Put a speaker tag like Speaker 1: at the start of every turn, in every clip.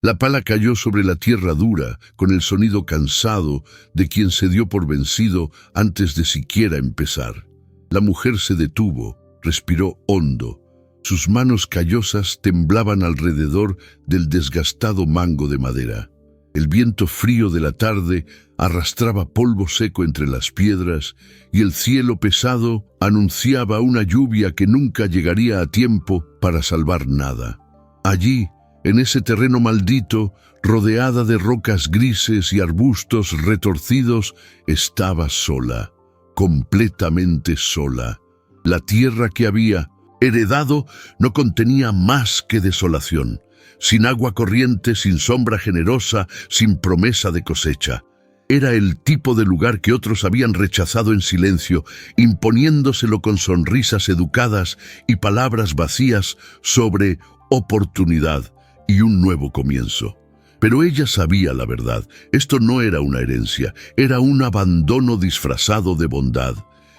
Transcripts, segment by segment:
Speaker 1: La pala cayó sobre la tierra dura, con el sonido cansado de quien se dio por vencido antes de siquiera empezar. La mujer se detuvo, respiró hondo. Sus manos callosas temblaban alrededor del desgastado mango de madera. El viento frío de la tarde arrastraba polvo seco entre las piedras y el cielo pesado anunciaba una lluvia que nunca llegaría a tiempo para salvar nada. Allí, en ese terreno maldito, rodeada de rocas grises y arbustos retorcidos, estaba sola, completamente sola. La tierra que había heredado no contenía más que desolación, sin agua corriente, sin sombra generosa, sin promesa de cosecha. Era el tipo de lugar que otros habían rechazado en silencio, imponiéndoselo con sonrisas educadas y palabras vacías sobre oportunidad y un nuevo comienzo. Pero ella sabía la verdad. Esto no era una herencia, era un abandono disfrazado de bondad.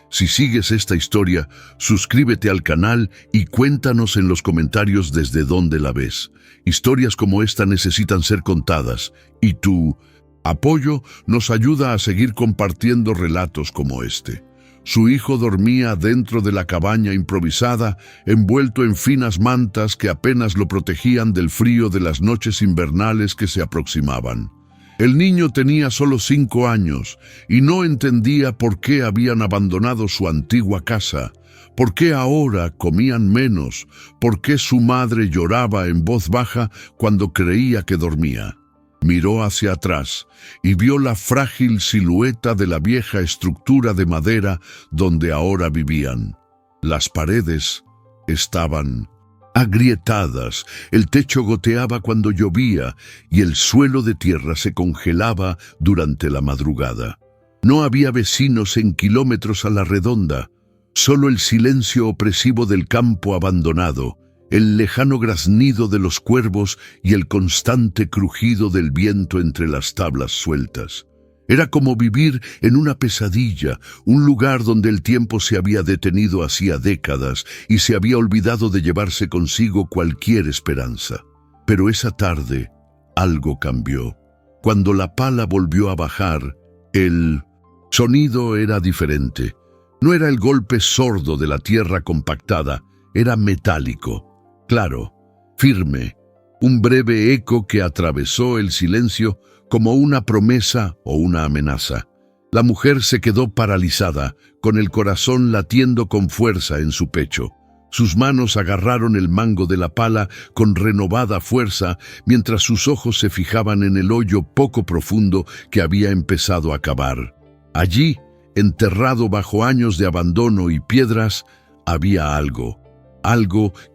Speaker 1: Si sigues esta historia, suscríbete al canal y cuéntanos en los comentarios desde dónde la ves. Historias como esta necesitan ser contadas, y tu apoyo nos ayuda a seguir compartiendo relatos como este. Su hijo dormía dentro de la cabaña improvisada, envuelto en finas mantas que apenas lo protegían del frío de las noches invernales que se aproximaban. El niño tenía solo 5 años y no entendía por qué habían abandonado su antigua casa, por qué ahora comían menos, por qué su madre lloraba en voz baja cuando creía que dormía. Miró hacia atrás y vio la frágil silueta de la vieja estructura de madera donde ahora vivían. Las paredes estaban agrietadas, el techo goteaba cuando llovía y el suelo de tierra se congelaba durante la madrugada. No había vecinos en kilómetros a la redonda, solo el silencio opresivo del campo abandonado, el lejano graznido de los cuervos y el constante crujido del viento entre las tablas sueltas. Era como vivir en una pesadilla, un lugar donde el tiempo se había detenido hacía décadas y se había olvidado de llevarse consigo cualquier esperanza. Pero esa tarde algo cambió. Cuando la pala volvió a bajar, el sonido era diferente. No era el golpe sordo de la tierra compactada, era metálico. Claro, firme, un breve eco que atravesó el silencio como una promesa o una amenaza. La mujer se quedó paralizada, con el corazón latiendo con fuerza en su pecho. Sus manos agarraron el mango de la pala con renovada fuerza, mientras sus ojos se fijaban en el hoyo poco profundo que había empezado a cavar. Allí, enterrado bajo años de abandono y piedras, había algo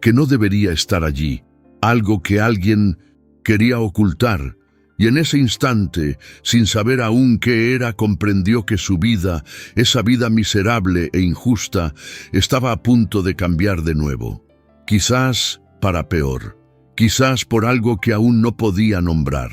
Speaker 1: que no debería estar allí, algo que alguien quería ocultar. Y en ese instante, sin saber aún qué era, comprendió que su vida, esa vida miserable e injusta, estaba a punto de cambiar de nuevo. Quizás para peor, quizás por algo que aún no podía nombrar.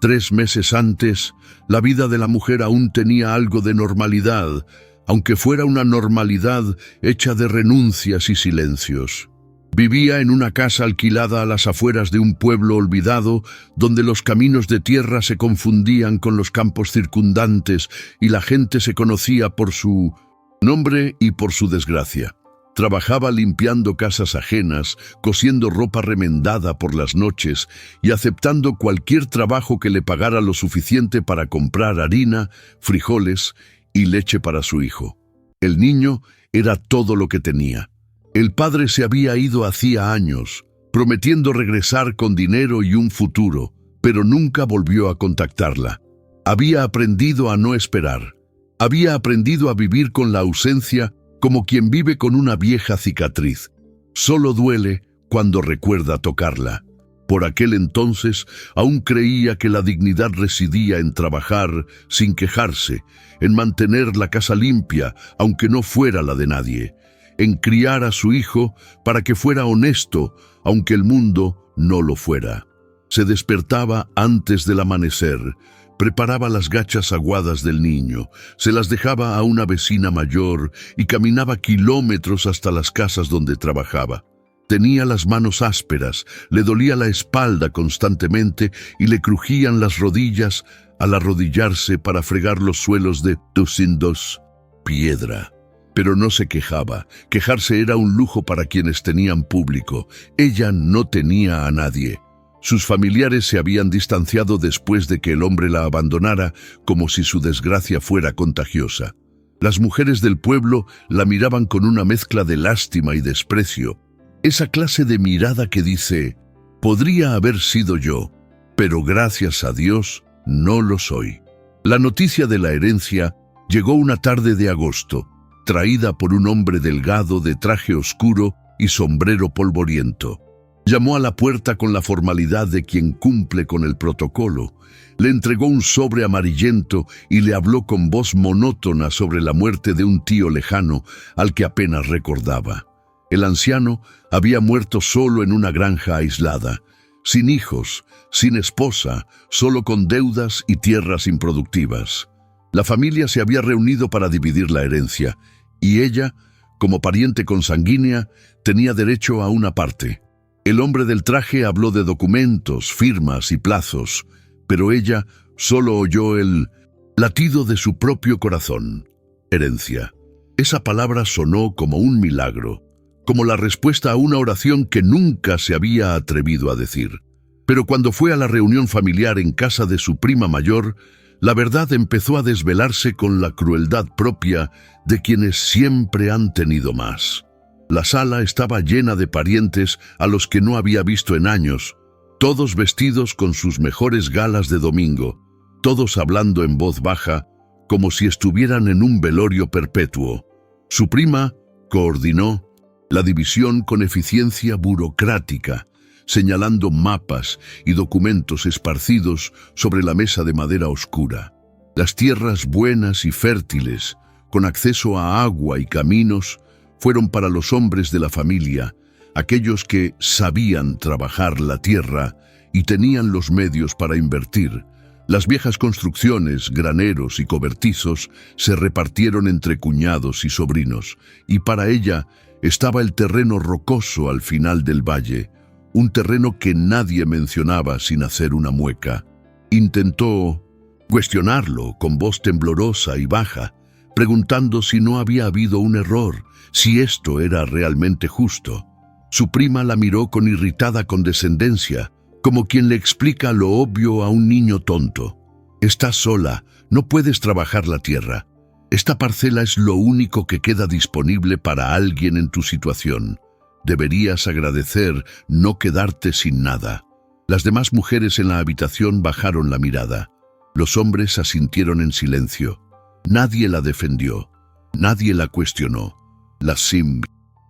Speaker 1: 3 meses antes, la vida de la mujer aún tenía algo de normalidad, aunque fuera una normalidad hecha de renuncias y silencios. Vivía en una casa alquilada a las afueras de un pueblo olvidado, donde los caminos de tierra se confundían con los campos circundantes y la gente se conocía por su nombre y por su desgracia. Trabajaba limpiando casas ajenas, cosiendo ropa remendada por las noches y aceptando cualquier trabajo que le pagara lo suficiente para comprar harina, frijoles y leche para su hijo. El niño era todo lo que tenía. El padre se había ido hacía años, prometiendo regresar con dinero y un futuro, pero nunca volvió a contactarla. Había aprendido a no esperar. Había aprendido a vivir con la ausencia como quien vive con una vieja cicatriz. Solo duele cuando recuerda tocarla. Por aquel entonces aún creía que la dignidad residía en trabajar sin quejarse, en mantener la casa limpia, aunque no fuera la de nadie, en criar a su hijo para que fuera honesto, aunque el mundo no lo fuera. Se despertaba antes del amanecer, preparaba las gachas aguadas del niño, se las dejaba a una vecina mayor y caminaba kilómetros hasta las casas donde trabajaba. Tenía las manos ásperas, le dolía la espalda constantemente y le crujían las rodillas al arrodillarse para fregar los suelos de Tucindos, piedra. Pero no se quejaba. Quejarse era un lujo para quienes tenían público. Ella no tenía a nadie. Sus familiares se habían distanciado después de que el hombre la abandonara, como si su desgracia fuera contagiosa. Las mujeres del pueblo la miraban con una mezcla de lástima y desprecio. Esa clase de mirada que dice, podría haber sido yo, pero gracias a Dios no lo soy. La noticia de la herencia llegó una tarde de agosto, traída por un hombre delgado de traje oscuro y sombrero polvoriento. Llamó a la puerta con la formalidad de quien cumple con el protocolo. Le entregó un sobre amarillento y le habló con voz monótona sobre la muerte de un tío lejano al que apenas recordaba. El anciano había muerto solo en una granja aislada, sin hijos, sin esposa, solo con deudas y tierras improductivas. La familia se había reunido para dividir la herencia, y ella, como pariente consanguínea, tenía derecho a una parte. El hombre del traje habló de documentos, firmas y plazos, pero ella solo oyó el latido de su propio corazón. Herencia. Esa palabra sonó como un milagro, como la respuesta a una oración que nunca se había atrevido a decir. Pero cuando fue a la reunión familiar en casa de su prima mayor, la verdad empezó a desvelarse con la crueldad propia de quienes siempre han tenido más. La sala estaba llena de parientes a los que no había visto en años, todos vestidos con sus mejores galas de domingo, todos hablando en voz baja, como si estuvieran en un velorio perpetuo. Su prima coordinó la división con eficiencia burocrática, señalando mapas y documentos esparcidos sobre la mesa de madera oscura. Las tierras buenas y fértiles, con acceso a agua y caminos, fueron para los hombres de la familia, aquellos que sabían trabajar la tierra y tenían los medios para invertir. Las viejas construcciones, graneros y cobertizos se repartieron entre cuñados y sobrinos, y para ella estaba el terreno rocoso al final del valle, un terreno que nadie mencionaba sin hacer una mueca. Intentó cuestionarlo con voz temblorosa y baja, preguntando si no había habido un error, si esto era realmente justo. Su prima la miró con irritada condescendencia, como quien le explica lo obvio a un niño tonto. Estás sola, no puedes trabajar la tierra. Esta parcela es lo único que queda disponible para alguien en tu situación. Deberías agradecer no quedarte sin nada. Las demás mujeres en la habitación bajaron la mirada. Los hombres asintieron en silencio. Nadie la defendió. Nadie la cuestionó. La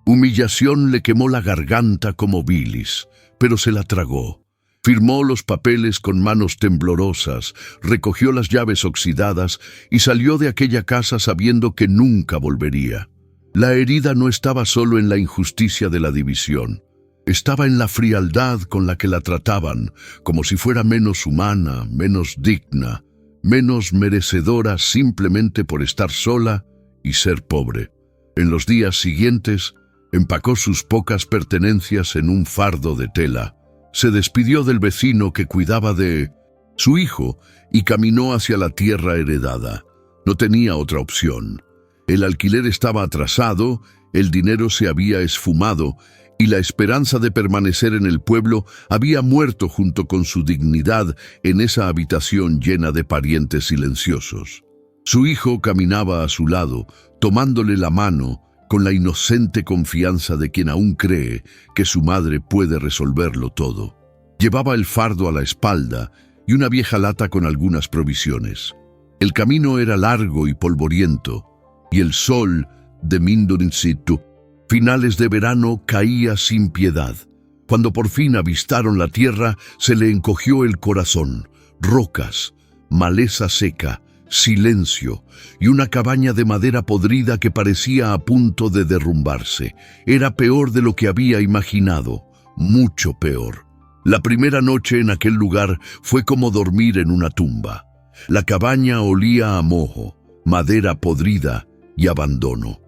Speaker 1: humillación le quemó la garganta como bilis, pero se la tragó. Firmó los papeles con manos temblorosas, recogió las llaves oxidadas y salió de aquella casa sabiendo que nunca volvería. La herida no estaba solo en la injusticia de la división. Estaba en la frialdad con la que la trataban, como si fuera menos humana, menos digna, menos merecedora simplemente por estar sola y ser pobre. En los días siguientes, empacó sus pocas pertenencias en un fardo de tela. Se despidió del vecino que cuidaba de su hijo y caminó hacia la tierra heredada. No tenía otra opción. El alquiler estaba atrasado, el dinero se había esfumado y la esperanza de permanecer en el pueblo había muerto junto con su dignidad en esa habitación llena de parientes silenciosos. Su hijo caminaba a su lado, tomándole la mano, con la inocente confianza de quien aún cree que su madre puede resolverlo todo. Llevaba el fardo a la espalda y una vieja lata con algunas provisiones. El camino era largo y polvoriento, y el sol de Mindonincitu, finales de verano, caía sin piedad. Cuando por fin avistaron la tierra, se le encogió el corazón. Rocas, maleza seca, silencio y una cabaña de madera podrida que parecía a punto de derrumbarse. Era peor de lo que había imaginado, mucho peor. La primera noche en aquel lugar fue como dormir en una tumba. La cabaña olía a moho, madera podrida y abandono.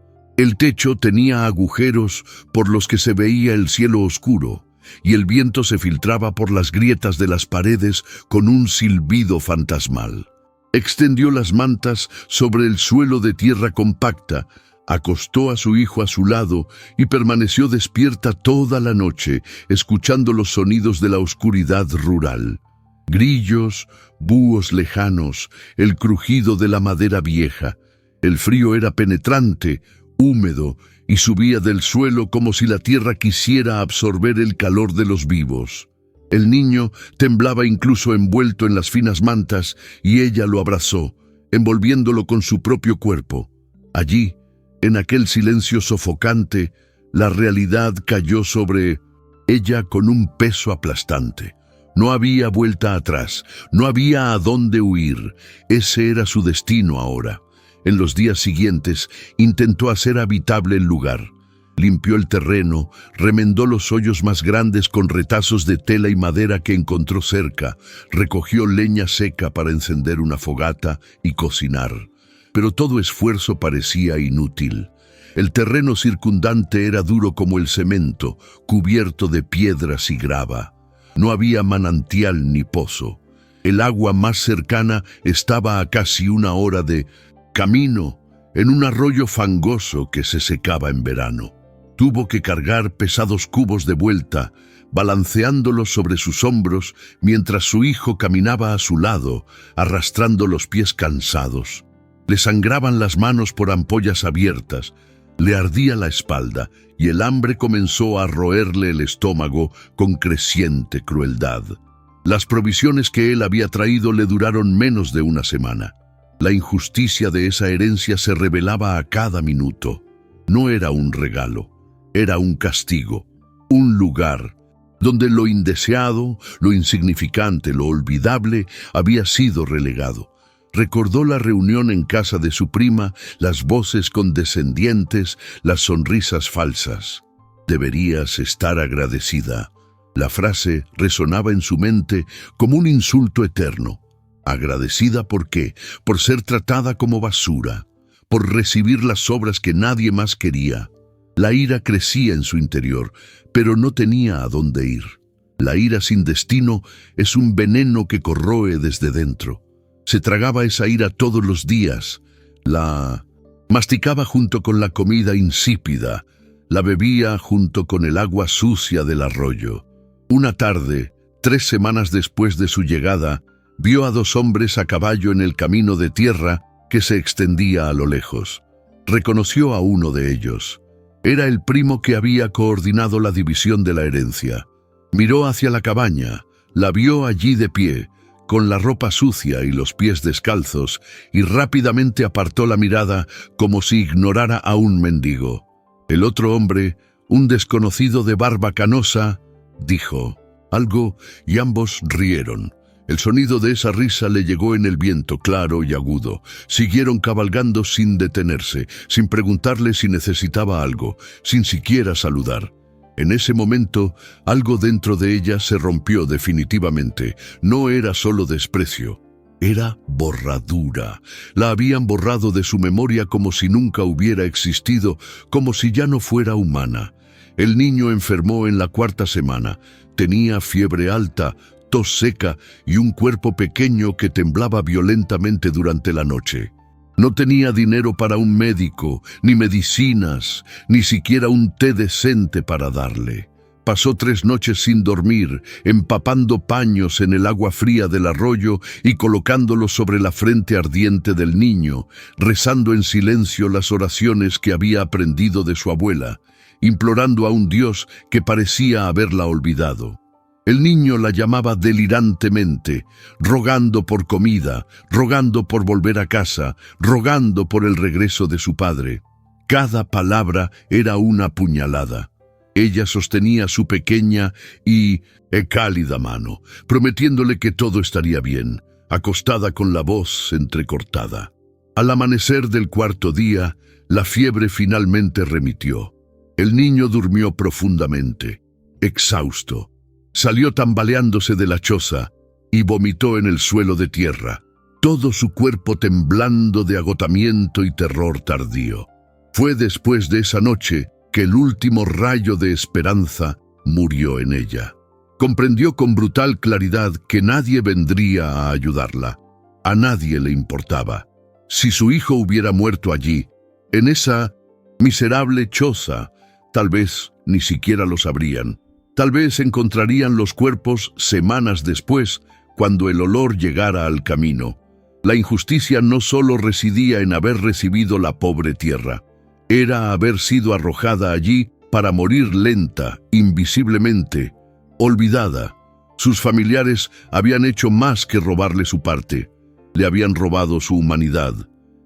Speaker 1: El techo tenía agujeros por los que se veía el cielo oscuro, y el viento se filtraba por las grietas de las paredes con un silbido fantasmal. Extendió las mantas sobre el suelo de tierra compacta, acostó a su hijo a su lado y permaneció despierta toda la noche, escuchando los sonidos de la oscuridad rural. Grillos, búhos lejanos, el crujido de la madera vieja. El frío era penetrante, húmedo, y subía del suelo como si la tierra quisiera absorber el calor de los vivos. El niño temblaba incluso envuelto en las finas mantas, y ella lo abrazó, envolviéndolo con su propio cuerpo. Allí, en aquel silencio sofocante, la realidad cayó sobre ella con un peso aplastante. No había vuelta atrás, no había a dónde huir. Ese era su destino ahora. En los días siguientes intentó hacer habitable el lugar. Limpió el terreno, remendó los hoyos más grandes con retazos de tela y madera que encontró cerca, recogió leña seca para encender una fogata y cocinar. Pero todo esfuerzo parecía inútil. El terreno circundante era duro como el cemento, cubierto de piedras y grava. No había manantial ni pozo. El agua más cercana estaba a casi 1 hora de camino, en un arroyo fangoso que se secaba en verano. Tuvo que cargar pesados cubos de vuelta, balanceándolos sobre sus hombros mientras su hijo caminaba a su lado, arrastrando los pies cansados. Le sangraban las manos por ampollas abiertas, le ardía la espalda y el hambre comenzó a roerle el estómago con creciente crueldad. Las provisiones que él había traído le duraron menos de 1 semana. La injusticia de esa herencia se revelaba a cada minuto. No era un regalo, era un castigo, un lugar donde lo indeseado, lo insignificante, lo olvidable había sido relegado. Recordó la reunión en casa de su prima, las voces condescendientes, las sonrisas falsas. Deberías estar agradecida. La frase resonaba en su mente como un insulto eterno. ¿Agradecida por qué? Por ser tratada como basura, por recibir las obras que nadie más quería. La ira crecía en su interior, pero no tenía a dónde ir. La ira sin destino es un veneno que corroe desde dentro. Se tragaba esa ira todos los días, la masticaba junto con la comida insípida, la bebía junto con el agua sucia del arroyo. Una tarde, 3 semanas después de su llegada, vio a 2 hombres a caballo en el camino de tierra que se extendía a lo lejos. Reconoció a uno de ellos. Era el primo que había coordinado la división de la herencia. Miró hacia la cabaña, la vio allí de pie, con la ropa sucia y los pies descalzos, y rápidamente apartó la mirada como si ignorara a un mendigo. El otro hombre, un desconocido de barba canosa, dijo algo y ambos rieron. El sonido de esa risa le llegó en el viento claro y agudo. Siguieron cabalgando sin detenerse, sin preguntarle si necesitaba algo, sin siquiera saludar. En ese momento, algo dentro de ella se rompió definitivamente. No era solo desprecio, era borradura. La habían borrado de su memoria como si nunca hubiera existido, como si ya no fuera humana. El niño enfermó en la 4ª semana. Tenía fiebre alta, tos seca y un cuerpo pequeño que temblaba violentamente durante la noche. No tenía dinero para un médico, ni medicinas, ni siquiera un té decente para darle. Pasó 3 noches sin dormir, empapando paños en el agua fría del arroyo y colocándolos sobre la frente ardiente del niño, rezando en silencio las oraciones que había aprendido de su abuela, implorando a un Dios que parecía haberla olvidado. El niño la llamaba delirantemente, rogando por comida, rogando por volver a casa, rogando por el regreso de su padre. Cada palabra era una puñalada. Ella sostenía su pequeña y cálida mano, prometiéndole que todo estaría bien, acostada con la voz entrecortada. Al amanecer del 4.º día, la fiebre finalmente remitió. El niño durmió profundamente, exhausto. Salió tambaleándose de la choza y vomitó en el suelo de tierra, todo su cuerpo temblando de agotamiento y terror tardío. Fue después de esa noche que el último rayo de esperanza murió en ella. Comprendió con brutal claridad que nadie vendría a ayudarla. A nadie le importaba. Si su hijo hubiera muerto allí, en esa miserable choza, tal vez ni siquiera lo sabrían. Tal vez encontrarían los cuerpos semanas después, cuando el olor llegara al camino. La injusticia no solo residía en haber recibido la pobre tierra, era haber sido arrojada allí para morir lenta, invisiblemente, olvidada. Sus familiares habían hecho más que robarle su parte. Le habían robado su humanidad.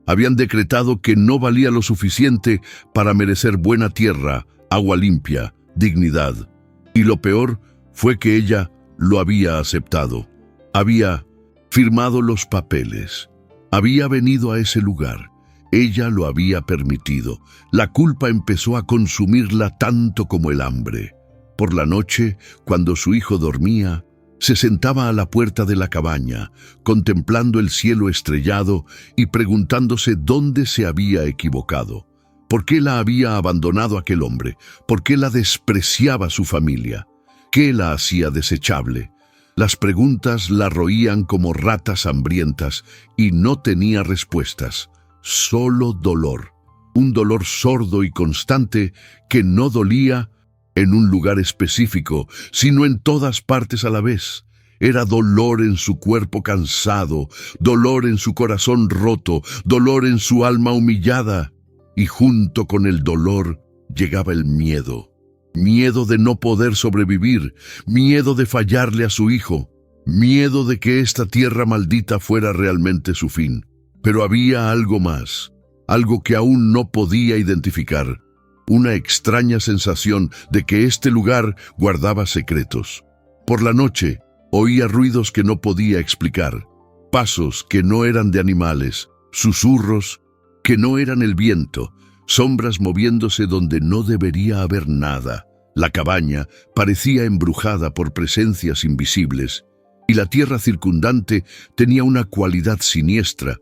Speaker 1: Habían decretado que no valía lo suficiente para merecer buena tierra, agua limpia, dignidad. Y lo peor fue que ella lo había aceptado. Había firmado los papeles. Había venido a ese lugar. Ella lo había permitido. La culpa empezó a consumirla tanto como el hambre. Por la noche, cuando su hijo dormía, se sentaba a la puerta de la cabaña, contemplando el cielo estrellado y preguntándose dónde se había equivocado. ¿Por qué la había abandonado aquel hombre? ¿Por qué la despreciaba su familia? ¿Qué la hacía desechable? Las preguntas la roían como ratas hambrientas y no tenía respuestas, solo dolor. Un dolor sordo y constante que no dolía en un lugar específico, sino en todas partes a la vez. Era dolor en su cuerpo cansado, dolor en su corazón roto, dolor en su alma humillada. Y junto con el dolor llegaba el miedo. Miedo de no poder sobrevivir, miedo de fallarle a su hijo, miedo de que esta tierra maldita fuera realmente su fin. Pero había algo más, algo que aún no podía identificar. Una extraña sensación de que este lugar guardaba secretos. Por la noche, oía ruidos que no podía explicar, pasos que no eran de animales, susurros que no eran el viento, sombras moviéndose donde no debería haber nada. La cabaña parecía embrujada por presencias invisibles, y la tierra circundante tenía una cualidad siniestra,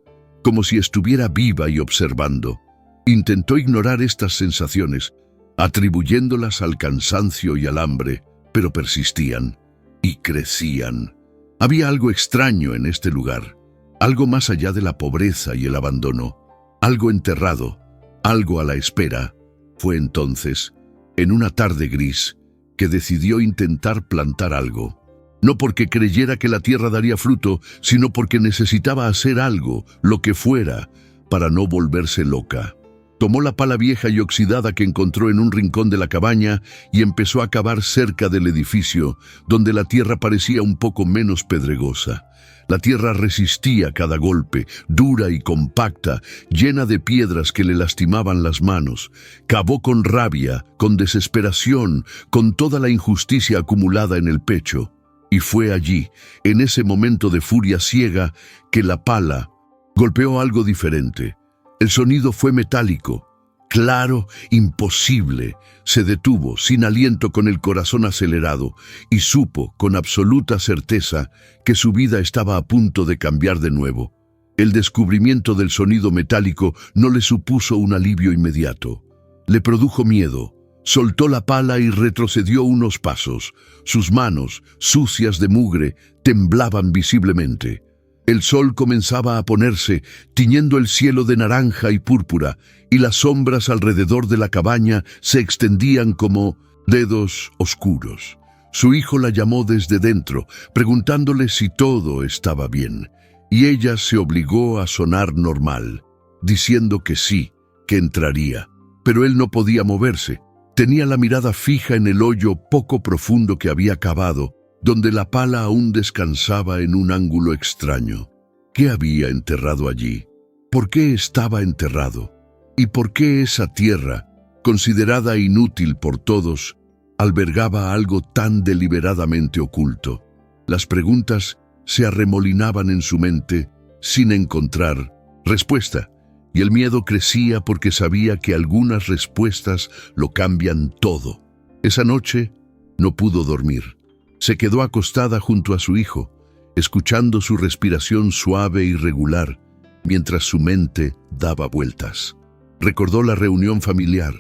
Speaker 1: como si estuviera viva y observando. Intentó ignorar estas sensaciones, atribuyéndolas al cansancio y al hambre, pero persistían y crecían. Había algo extraño en este lugar, algo más allá de la pobreza y el abandono, algo enterrado, algo a la espera. Fue entonces, en una tarde gris, que decidió intentar plantar algo. No porque creyera que la tierra daría fruto, sino porque necesitaba hacer algo, lo que fuera, para no volverse loca. Tomó la pala vieja y oxidada que encontró en un rincón de la cabaña y empezó a cavar cerca del edificio, donde la tierra parecía un poco menos pedregosa. La tierra resistía cada golpe, dura y compacta, llena de piedras que le lastimaban las manos. Cavó con rabia, con desesperación, con toda la injusticia acumulada en el pecho. Y fue allí, en ese momento de furia ciega, que la pala golpeó algo diferente. El sonido fue metálico, claro, imposible. Se detuvo, sin aliento, con el corazón acelerado, y supo, con absoluta certeza, que su vida estaba a punto de cambiar de nuevo. El descubrimiento del sonido metálico no le supuso un alivio inmediato. Le produjo miedo. Soltó la pala y retrocedió unos pasos. Sus manos, sucias de mugre, temblaban visiblemente. El sol comenzaba a ponerse, tiñendo el cielo de naranja y púrpura, y las sombras alrededor de la cabaña se extendían como dedos oscuros. Su hijo la llamó desde dentro, preguntándole si todo estaba bien, y ella se obligó a sonar normal, diciendo que sí, que entraría. Pero él no podía moverse. Tenía la mirada fija en el hoyo poco profundo que había cavado, donde la pala aún descansaba en un ángulo extraño. ¿Qué había enterrado allí? ¿Por qué estaba enterrado? ¿Y por qué esa tierra, considerada inútil por todos, albergaba algo tan deliberadamente oculto? Las preguntas se arremolinaban en su mente sin encontrar respuesta, y el miedo crecía porque sabía que algunas respuestas lo cambian todo. Esa noche no pudo dormir. Se quedó acostada junto a su hijo, escuchando su respiración suave y regular, mientras su mente daba vueltas. Recordó la reunión familiar,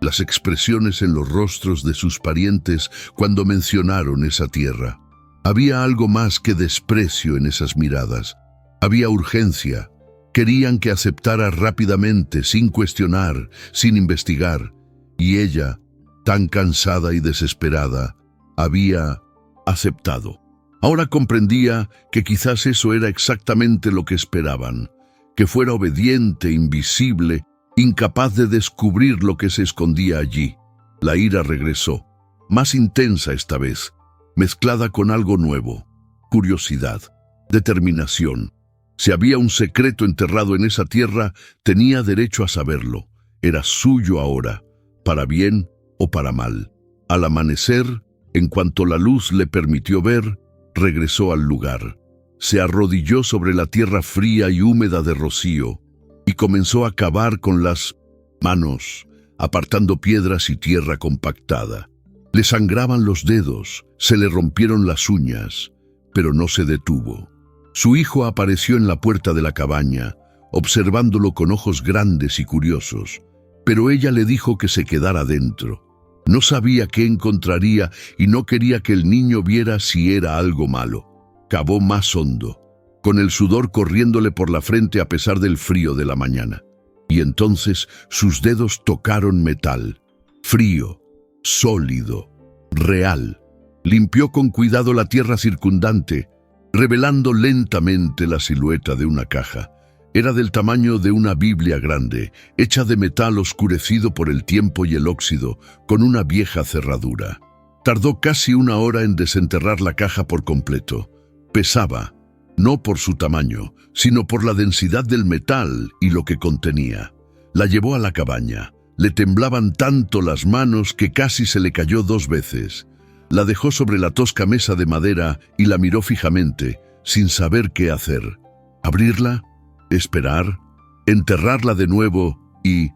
Speaker 1: las expresiones en los rostros de sus parientes cuando mencionaron esa tierra. Había algo más que desprecio en esas miradas. Había urgencia. Querían que aceptara rápidamente, sin cuestionar, sin investigar. Y ella, tan cansada y desesperada, había aceptado. Ahora comprendía que quizás eso era exactamente lo que esperaban, que fuera obediente, invisible, incapaz de descubrir lo que se escondía allí. La ira regresó, más intensa esta vez, mezclada con algo nuevo: curiosidad, determinación. Si había un secreto enterrado en esa tierra, tenía derecho a saberlo. Era suyo ahora, para bien o para mal. Al amanecer, en cuanto la luz le permitió ver, regresó al lugar. Se arrodilló sobre la tierra fría y húmeda de rocío y comenzó a cavar con las manos, apartando piedras y tierra compactada. Le sangraban los dedos, se le rompieron las uñas, pero no se detuvo. Su hijo apareció en la puerta de la cabaña, observándolo con ojos grandes y curiosos, pero ella le dijo que se quedara dentro. No sabía qué encontraría y no quería que el niño viera si era algo malo. Cavó más hondo, con el sudor corriéndole por la frente a pesar del frío de la mañana. Y entonces sus dedos tocaron metal, frío, sólido, real. Limpió con cuidado la tierra circundante, revelando lentamente la silueta de una caja. Era del tamaño de una Biblia grande, hecha de metal oscurecido por el tiempo y el óxido, con una vieja cerradura. Tardó casi 1 hora en desenterrar la caja por completo. Pesaba, no por su tamaño, sino por la densidad del metal y lo que contenía. La llevó a la cabaña. Le temblaban tanto las manos que casi se le cayó 2 veces. La dejó sobre la tosca mesa de madera y la miró fijamente, sin saber qué hacer. ¿Abrirla? ¿Esperar? ¿Enterrarla de nuevo y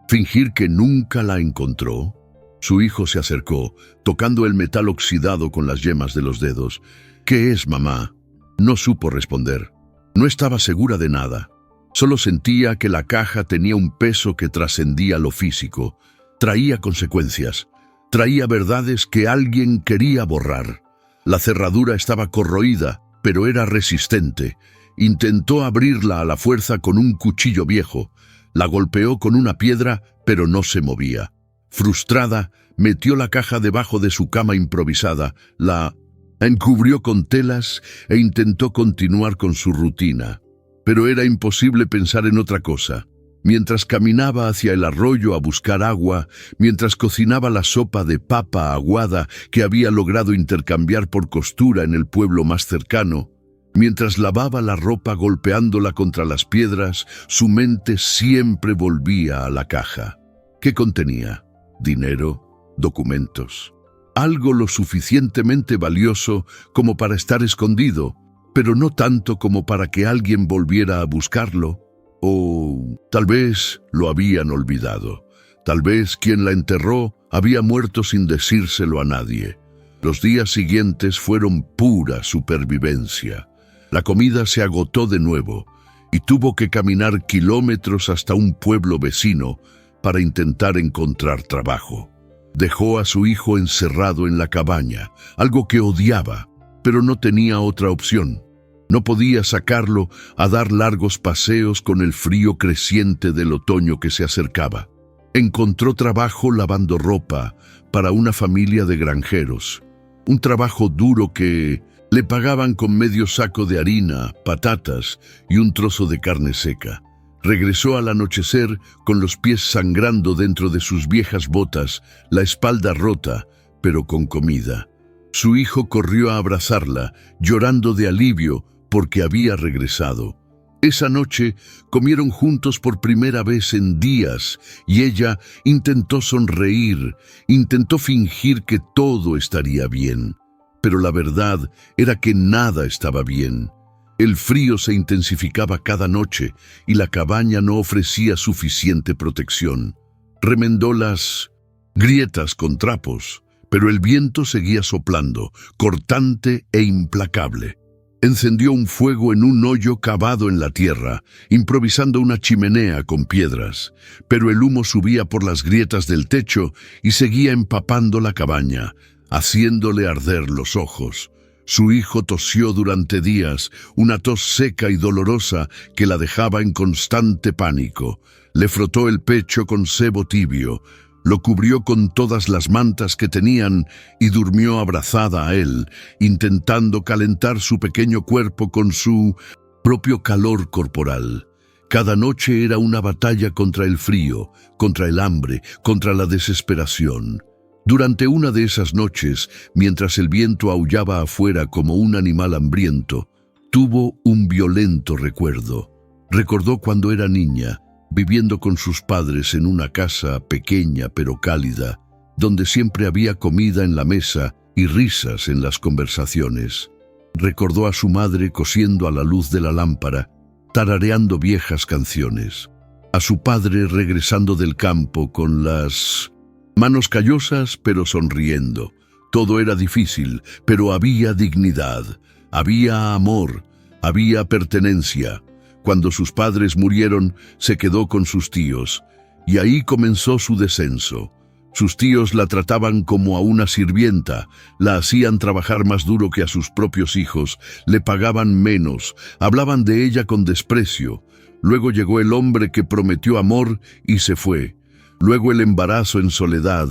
Speaker 1: fingir que nunca la encontró? Su hijo se acercó, tocando el metal oxidado con las yemas de los dedos. «¿Qué es, mamá?». No supo responder. No estaba segura de nada. Solo sentía que la caja tenía un peso que trascendía lo físico. Traía consecuencias. Traía verdades que alguien quería borrar. La cerradura estaba corroída, pero era resistente. Intentó abrirla a la fuerza con un cuchillo viejo. La golpeó con una piedra, pero no se movía. Frustrada, metió la caja debajo de su cama improvisada, la encubrió con telas e intentó continuar con su rutina. Pero era imposible pensar en otra cosa. Mientras caminaba hacia el arroyo a buscar agua, mientras cocinaba la sopa de papa aguada que había logrado intercambiar por costura en el pueblo más cercano, mientras lavaba la ropa golpeándola contra las piedras, su mente siempre volvía a la caja. ¿Qué contenía? Dinero, documentos. Algo lo suficientemente valioso como para estar escondido, pero no tanto como para que alguien volviera a buscarlo. O tal vez lo habían olvidado. Tal vez quien la enterró había muerto sin decírselo a nadie. Los días siguientes fueron pura supervivencia. La comida se agotó de nuevo y tuvo que caminar kilómetros hasta un pueblo vecino para intentar encontrar trabajo. Dejó a su hijo encerrado en la cabaña, algo que odiaba, pero no tenía otra opción. No podía sacarlo a dar largos paseos con el frío creciente del otoño que se acercaba. Encontró trabajo lavando ropa para una familia de granjeros. Un trabajo duro que le pagaban con medio saco de harina, patatas y un trozo de carne seca. Regresó al anochecer con los pies sangrando dentro de sus viejas botas, la espalda rota, pero con comida. Su hijo corrió a abrazarla, llorando de alivio porque había regresado. Esa noche comieron juntos por primera vez en días y ella intentó sonreír, intentó fingir que todo estaría bien. Pero la verdad era que nada estaba bien. El frío se intensificaba cada noche y la cabaña no ofrecía suficiente protección. Remendó las grietas con trapos, pero el viento seguía soplando, cortante e implacable. Encendió un fuego en un hoyo cavado en la tierra, improvisando una chimenea con piedras, pero el humo subía por las grietas del techo y seguía empapando la cabaña, haciéndole arder los ojos. Su hijo tosió durante días, una tos seca y dolorosa que la dejaba en constante pánico. Le frotó el pecho con sebo tibio, lo cubrió con todas las mantas que tenían y durmió abrazada a él, intentando calentar su pequeño cuerpo con su propio calor corporal. Cada noche era una batalla contra el frío, contra el hambre, contra la desesperación. Durante una de esas noches, mientras el viento aullaba afuera como un animal hambriento, tuvo un violento recuerdo. Recordó cuando era niña, viviendo con sus padres en una casa pequeña pero cálida, donde siempre había comida en la mesa y risas en las conversaciones. Recordó a su madre cosiendo a la luz de la lámpara, tarareando viejas canciones. A su padre regresando del campo con las manos callosas pero sonriendo. Todo era difícil, pero había dignidad, había amor, había pertenencia. Cuando sus padres murieron, se quedó con sus tíos, y ahí comenzó su descenso. Sus tíos la trataban como a una sirvienta, la hacían trabajar más duro que a sus propios hijos, le pagaban menos, hablaban de ella con desprecio. Luego llegó el hombre que prometió amor y se fue. Luego el embarazo en soledad,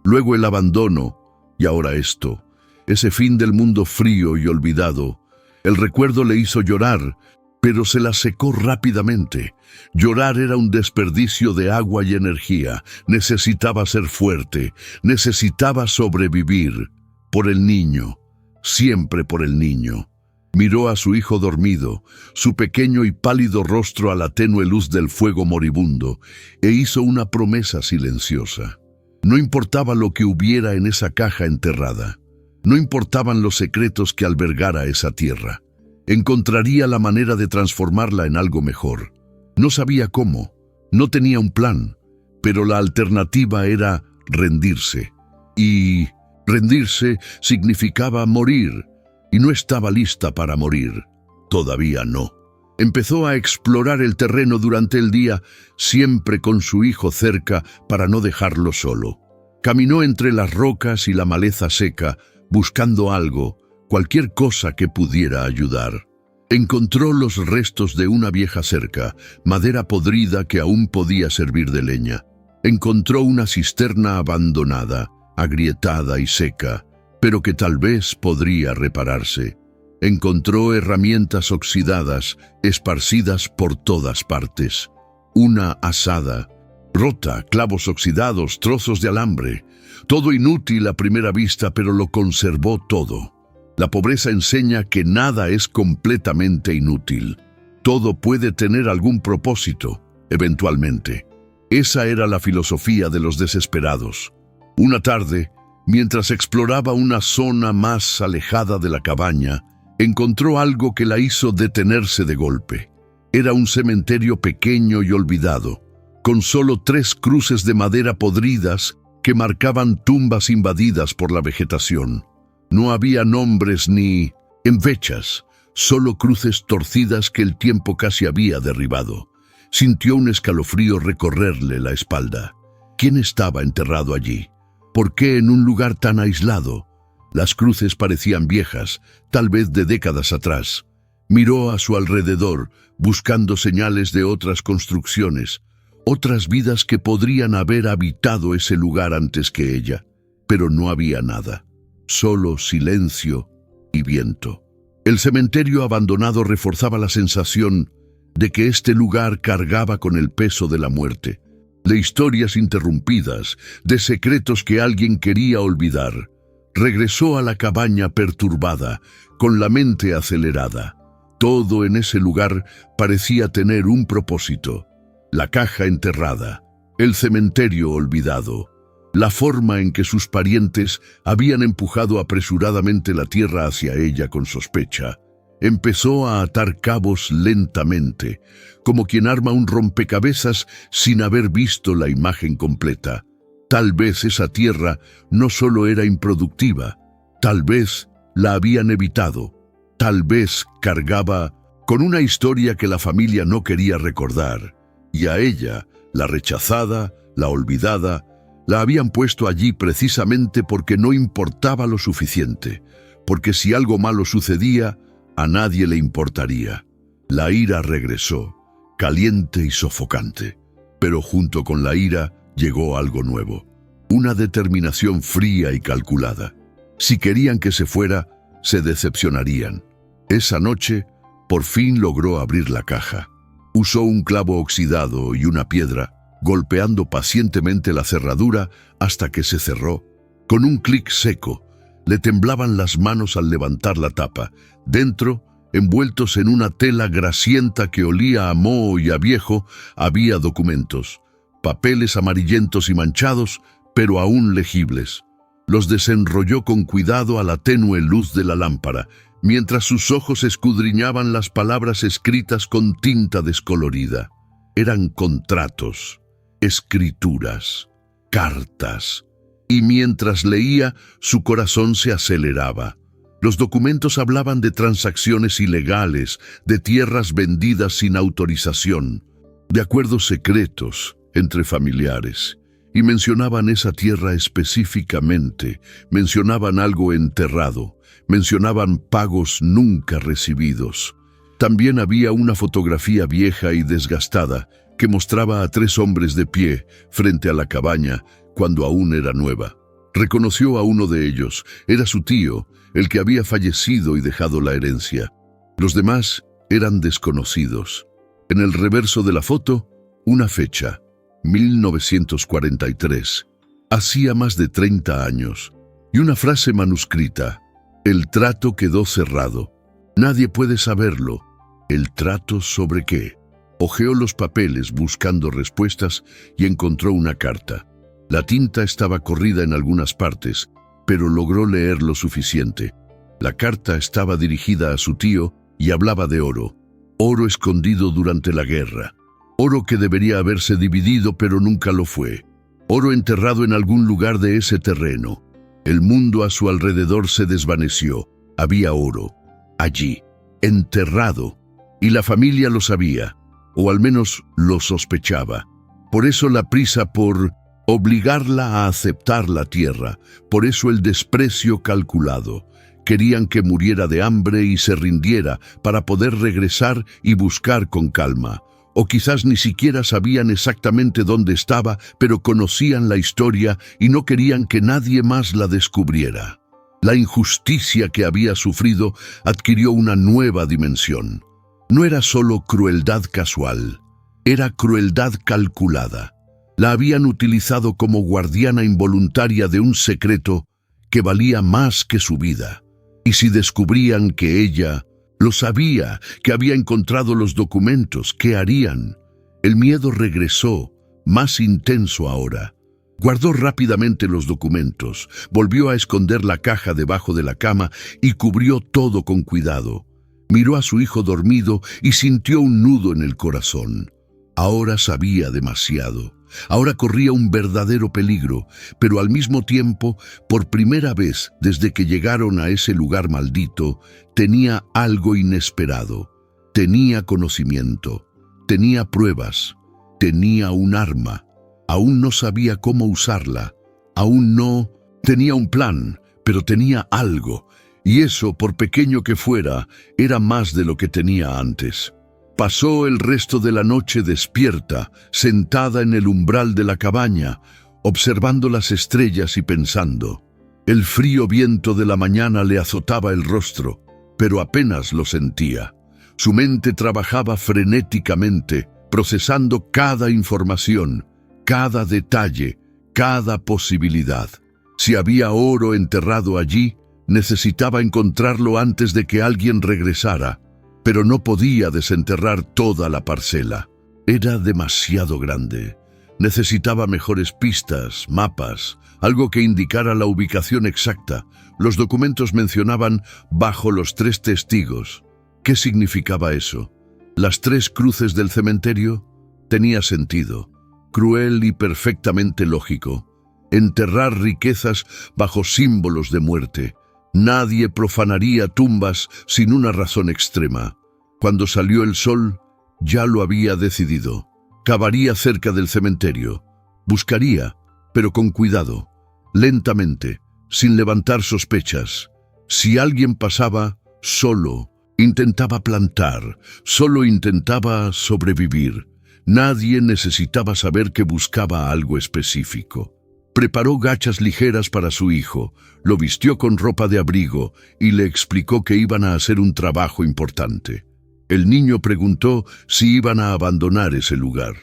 Speaker 1: luego el abandono, y ahora esto, ese fin del mundo frío y olvidado. El recuerdo le hizo llorar, pero se la secó rápidamente. Llorar era un desperdicio de agua y energía. Necesitaba ser fuerte, necesitaba sobrevivir. Por el niño, siempre por el niño. Miró a su hijo dormido, su pequeño y pálido rostro a la tenue luz del fuego moribundo, e hizo una promesa silenciosa. No importaba lo que hubiera en esa caja enterrada. No importaban los secretos que albergara esa tierra. Encontraría la manera de transformarla en algo mejor. No sabía cómo, no tenía un plan, pero la alternativa era rendirse. Y rendirse significaba morir, y no estaba lista para morir. Todavía no. Empezó a explorar el terreno durante el día, siempre con su hijo cerca para no dejarlo solo. Caminó entre las rocas y la maleza seca, buscando algo, cualquier cosa que pudiera ayudar. Encontró los restos de una vieja cerca, madera podrida que aún podía servir de leña. Encontró una cisterna abandonada, agrietada y seca, pero que tal vez podría repararse. Encontró herramientas oxidadas, esparcidas por todas partes. Una azada, rota, clavos oxidados, trozos de alambre. Todo inútil a primera vista, pero lo conservó todo. La pobreza enseña que nada es completamente inútil. Todo puede tener algún propósito, eventualmente. Esa era la filosofía de los desesperados. Una tarde, mientras exploraba una zona más alejada de la cabaña, encontró algo que la hizo detenerse de golpe. Era un cementerio pequeño y olvidado, con solo 3 cruces de madera podridas que marcaban tumbas invadidas por la vegetación. No había nombres ni fechas, solo cruces torcidas que el tiempo casi había derribado. Sintió un escalofrío recorrerle la espalda. ¿Quién estaba enterrado allí? ¿Por qué en un lugar tan aislado? Las cruces parecían viejas, tal vez de décadas atrás. Miró a su alrededor, buscando señales de otras construcciones, otras vidas que podrían haber habitado ese lugar antes que ella. Pero no había nada. Solo silencio y viento. El cementerio abandonado reforzaba la sensación de que este lugar cargaba con el peso de la muerte, de historias interrumpidas, de secretos que alguien quería olvidar. Regresó a la cabaña perturbada, con la mente acelerada. Todo en ese lugar parecía tener un propósito. La caja enterrada, el cementerio olvidado, la forma en que sus parientes habían empujado apresuradamente la tierra hacia ella con sospecha. Empezó a atar cabos lentamente, como quien arma un rompecabezas sin haber visto la imagen completa. Tal vez esa tierra no solo era improductiva, tal vez la habían evitado. Tal vez cargaba con una historia que la familia no quería recordar, y a ella, la rechazada, la olvidada, la habían puesto allí precisamente porque no importaba lo suficiente, porque si algo malo sucedía, a nadie le importaría. La ira regresó, caliente y sofocante, pero junto con la ira llegó algo nuevo, una determinación fría y calculada. Si querían que se fuera, se decepcionarían. Esa noche, por fin logró abrir la caja. Usó un clavo oxidado y una piedra, golpeando pacientemente la cerradura hasta que se cerró. Con un clic seco, le temblaban las manos al levantar la tapa. Dentro, envueltos en una tela grasienta que olía a moho y a viejo, había documentos, papeles amarillentos y manchados, pero aún legibles. Los desenrolló con cuidado a la tenue luz de la lámpara, mientras sus ojos escudriñaban las palabras escritas con tinta descolorida. Eran contratos, escrituras, cartas, y mientras leía, su corazón se aceleraba. Los documentos hablaban de transacciones ilegales, de tierras vendidas sin autorización, de acuerdos secretos entre familiares, y mencionaban esa tierra específicamente, mencionaban algo enterrado, mencionaban pagos nunca recibidos. También había una fotografía vieja y desgastada que mostraba a 3 hombres de pie frente a la cabaña cuando aún era nueva. Reconoció a uno de ellos, era su tío, el que había fallecido y dejado la herencia. Los demás eran desconocidos. En el reverso de la foto, una fecha, 1943. Hacía más de 30 años. Y una frase manuscrita: el trato quedó cerrado. Nadie puede saberlo. ¿El trato sobre qué? Hojeó los papeles buscando respuestas y encontró una carta. La tinta estaba corrida en algunas partes, pero logró leer lo suficiente. La carta estaba dirigida a su tío y hablaba de oro. Oro escondido durante la guerra. Oro que debería haberse dividido pero nunca lo fue. Oro enterrado en algún lugar de ese terreno. El mundo a su alrededor se desvaneció. Había oro. Allí. Enterrado. Y la familia lo sabía. O al menos lo sospechaba. Por eso la prisa por obligarla a aceptar la tierra. Por eso el desprecio calculado. Querían que muriera de hambre y se rindiera para poder regresar y buscar con calma. O quizás ni siquiera sabían exactamente dónde estaba, pero conocían la historia y no querían que nadie más la descubriera. La injusticia que había sufrido adquirió una nueva dimensión. No era solo crueldad casual, era crueldad calculada. La habían utilizado como guardiana involuntaria de un secreto que valía más que su vida. Y si descubrían que ella lo sabía, que había encontrado los documentos, ¿qué harían? El miedo regresó, más intenso ahora. Guardó rápidamente los documentos, volvió a esconder la caja debajo de la cama y cubrió todo con cuidado. Miró a su hijo dormido y sintió un nudo en el corazón. Ahora sabía demasiado. Ahora corría un verdadero peligro, pero al mismo tiempo, por primera vez desde que llegaron a ese lugar maldito, tenía algo inesperado. Tenía conocimiento, tenía pruebas, tenía un arma. Aún no sabía cómo usarla, aún no tenía un plan, pero tenía algo, y eso, por pequeño que fuera, era más de lo que tenía antes. Pasó el resto de la noche despierta, sentada en el umbral de la cabaña, observando las estrellas y pensando. El frío viento de la mañana le azotaba el rostro, pero apenas lo sentía. Su mente trabajaba frenéticamente, procesando cada información, cada detalle, cada posibilidad. Si había oro enterrado allí, necesitaba encontrarlo antes de que alguien regresara. Pero no podía desenterrar toda la parcela. Era demasiado grande. Necesitaba mejores pistas, mapas, algo que indicara la ubicación exacta. Los documentos mencionaban bajo los 3 testigos. ¿Qué significaba eso? ¿Las 3 cruces del cementerio? Tenía sentido. Cruel y perfectamente lógico. Enterrar riquezas bajo símbolos de muerte. Nadie profanaría tumbas sin una razón extrema. Cuando salió el sol, ya lo había decidido. Cavaría cerca del cementerio. Buscaría, pero con cuidado, lentamente, sin levantar sospechas. Si alguien pasaba, solo intentaba plantar, solo intentaba sobrevivir. Nadie necesitaba saber que buscaba algo específico. Preparó gachas ligeras para su hijo, lo vistió con ropa de abrigo y le explicó que iban a hacer un trabajo importante. El niño preguntó si iban a abandonar ese lugar.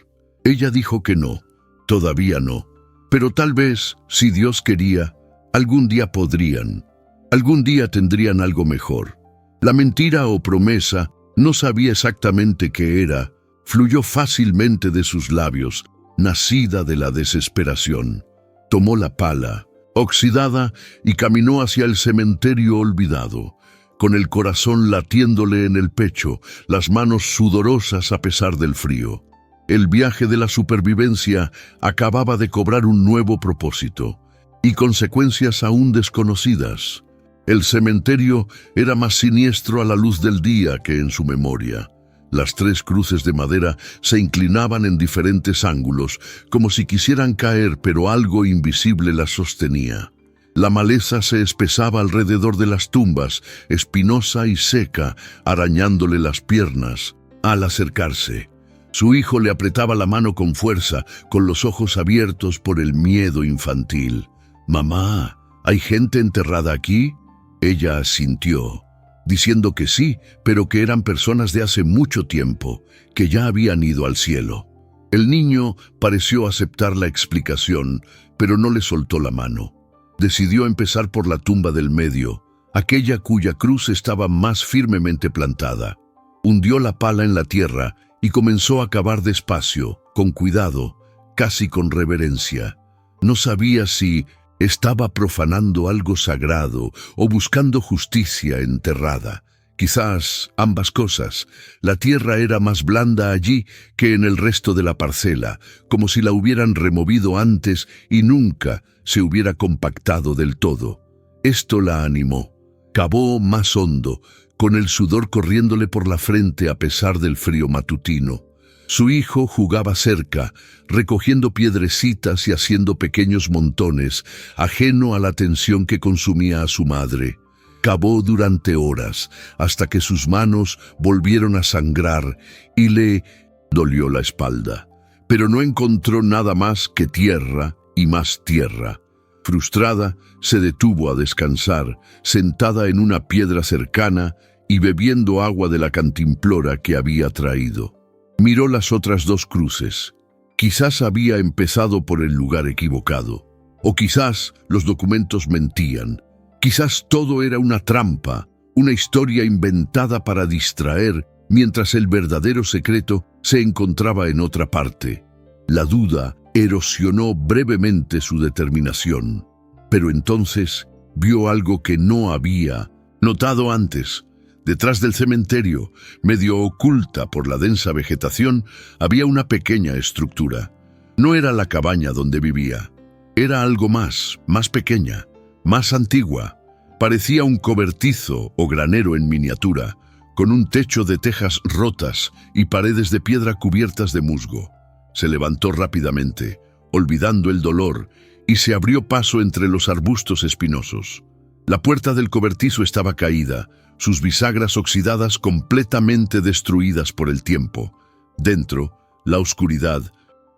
Speaker 1: Ella dijo que no, todavía no, pero tal vez, si Dios quería, algún día podrían. Algún día tendrían algo mejor. La mentira o promesa, no sabía exactamente qué era, fluyó fácilmente de sus labios, nacida de la desesperación. Tomó la pala, oxidada, y caminó hacia el cementerio olvidado, con el corazón latiéndole en el pecho, las manos sudorosas a pesar del frío. El viaje de la supervivencia acababa de cobrar un nuevo propósito, y consecuencias aún desconocidas. El cementerio era más siniestro a la luz del día que en su memoria. Las 3 cruces de madera se inclinaban en diferentes ángulos, como si quisieran caer, pero algo invisible las sostenía. La maleza se espesaba alrededor de las tumbas, espinosa y seca, arañándole las piernas. Al acercarse, su hijo le apretaba la mano con fuerza, con los ojos abiertos por el miedo infantil. «Mamá, ¿hay gente enterrada aquí?» Ella asintió, diciendo que sí, pero que eran personas de hace mucho tiempo, que ya habían ido al cielo. El niño pareció aceptar la explicación, pero no le soltó la mano. Decidió empezar por la tumba del medio, aquella cuya cruz estaba más firmemente plantada. Hundió la pala en la tierra y comenzó a cavar despacio, con cuidado, casi con reverencia. No sabía si estaba profanando algo sagrado o buscando justicia enterrada. Quizás ambas cosas. La tierra era más blanda allí que en el resto de la parcela, como si la hubieran removido antes y nunca se hubiera compactado del todo. Esto la animó. Cavó más hondo, con el sudor corriéndole por la frente a pesar del frío matutino. Su hijo jugaba cerca, recogiendo piedrecitas y haciendo pequeños montones, ajeno a la tensión que consumía a su madre. Cavó durante horas, hasta que sus manos volvieron a sangrar y le dolió la espalda. Pero no encontró nada más que tierra y más tierra. Frustrada, se detuvo a descansar, sentada en una piedra cercana y bebiendo agua de la cantimplora que había traído. Miró las otras 2 cruces. Quizás había empezado por el lugar equivocado. O quizás los documentos mentían. Quizás todo era una trampa, una historia inventada para distraer, mientras el verdadero secreto se encontraba en otra parte. La duda erosionó brevemente su determinación. Pero entonces vio algo que no había notado antes. Detrás del cementerio, medio oculta por la densa vegetación, había una pequeña estructura. No era la cabaña donde vivía. Era algo más pequeña, más antigua. Parecía un cobertizo o granero en miniatura, con un techo de tejas rotas y paredes de piedra cubiertas de musgo. Se levantó rápidamente, olvidando el dolor, y se abrió paso entre los arbustos espinosos. La puerta del cobertizo estaba caída, sus bisagras oxidadas completamente destruidas por el tiempo. Dentro, la oscuridad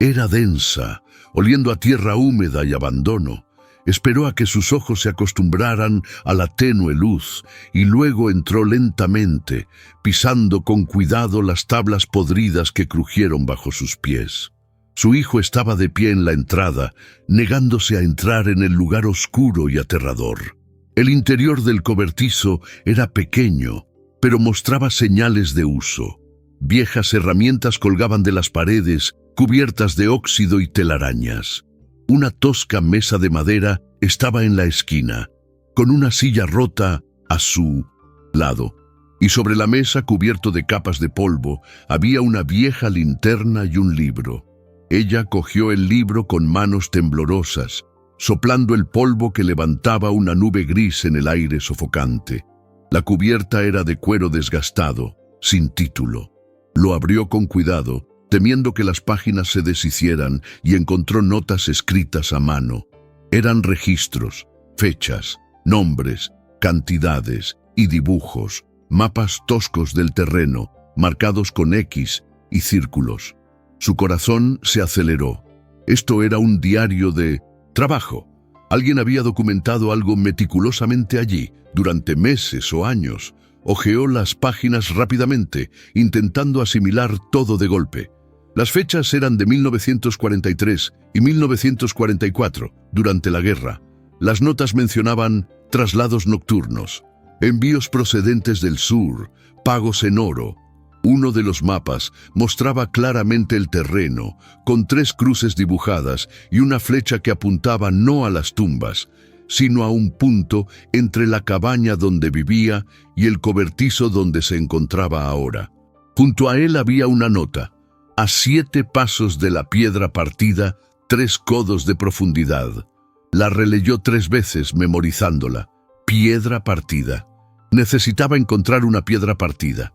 Speaker 1: era densa, oliendo a tierra húmeda y abandono. Esperó a que sus ojos se acostumbraran a la tenue luz y luego entró lentamente, pisando con cuidado las tablas podridas que crujieron bajo sus pies. Su hijo estaba de pie en la entrada, negándose a entrar en el lugar oscuro y aterrador. El interior del cobertizo era pequeño, pero mostraba señales de uso. Viejas herramientas colgaban de las paredes, cubiertas de óxido y telarañas. Una tosca mesa de madera estaba en la esquina, con una silla rota a su lado. Y sobre la mesa, cubierto de capas de polvo, había una vieja linterna y un libro. Ella cogió el libro con manos temblorosas soplando el polvo que levantaba una nube gris en el aire sofocante. La cubierta era de cuero desgastado, sin título. Lo abrió con cuidado, temiendo que las páginas se deshicieran, y encontró notas escritas a mano. Eran registros, fechas, nombres, cantidades y dibujos, mapas toscos del terreno, marcados con X y círculos. Su corazón se aceleró. Esto era un diario de trabajo. Alguien había documentado algo meticulosamente allí, durante meses o años. Hojeó las páginas rápidamente, intentando asimilar todo de golpe. Las fechas eran de 1943 y 1944, durante la guerra. Las notas mencionaban traslados nocturnos, envíos procedentes del sur, pagos en oro. Uno de los mapas mostraba claramente el terreno, con 3 cruces dibujadas y una flecha que apuntaba no a las tumbas, sino a un punto entre la cabaña donde vivía y el cobertizo donde se encontraba ahora. Junto a él había una nota: a 7 pasos de la piedra partida, 3 codos de profundidad. La releyó 3 veces, memorizándola. Piedra partida. Necesitaba encontrar una piedra partida.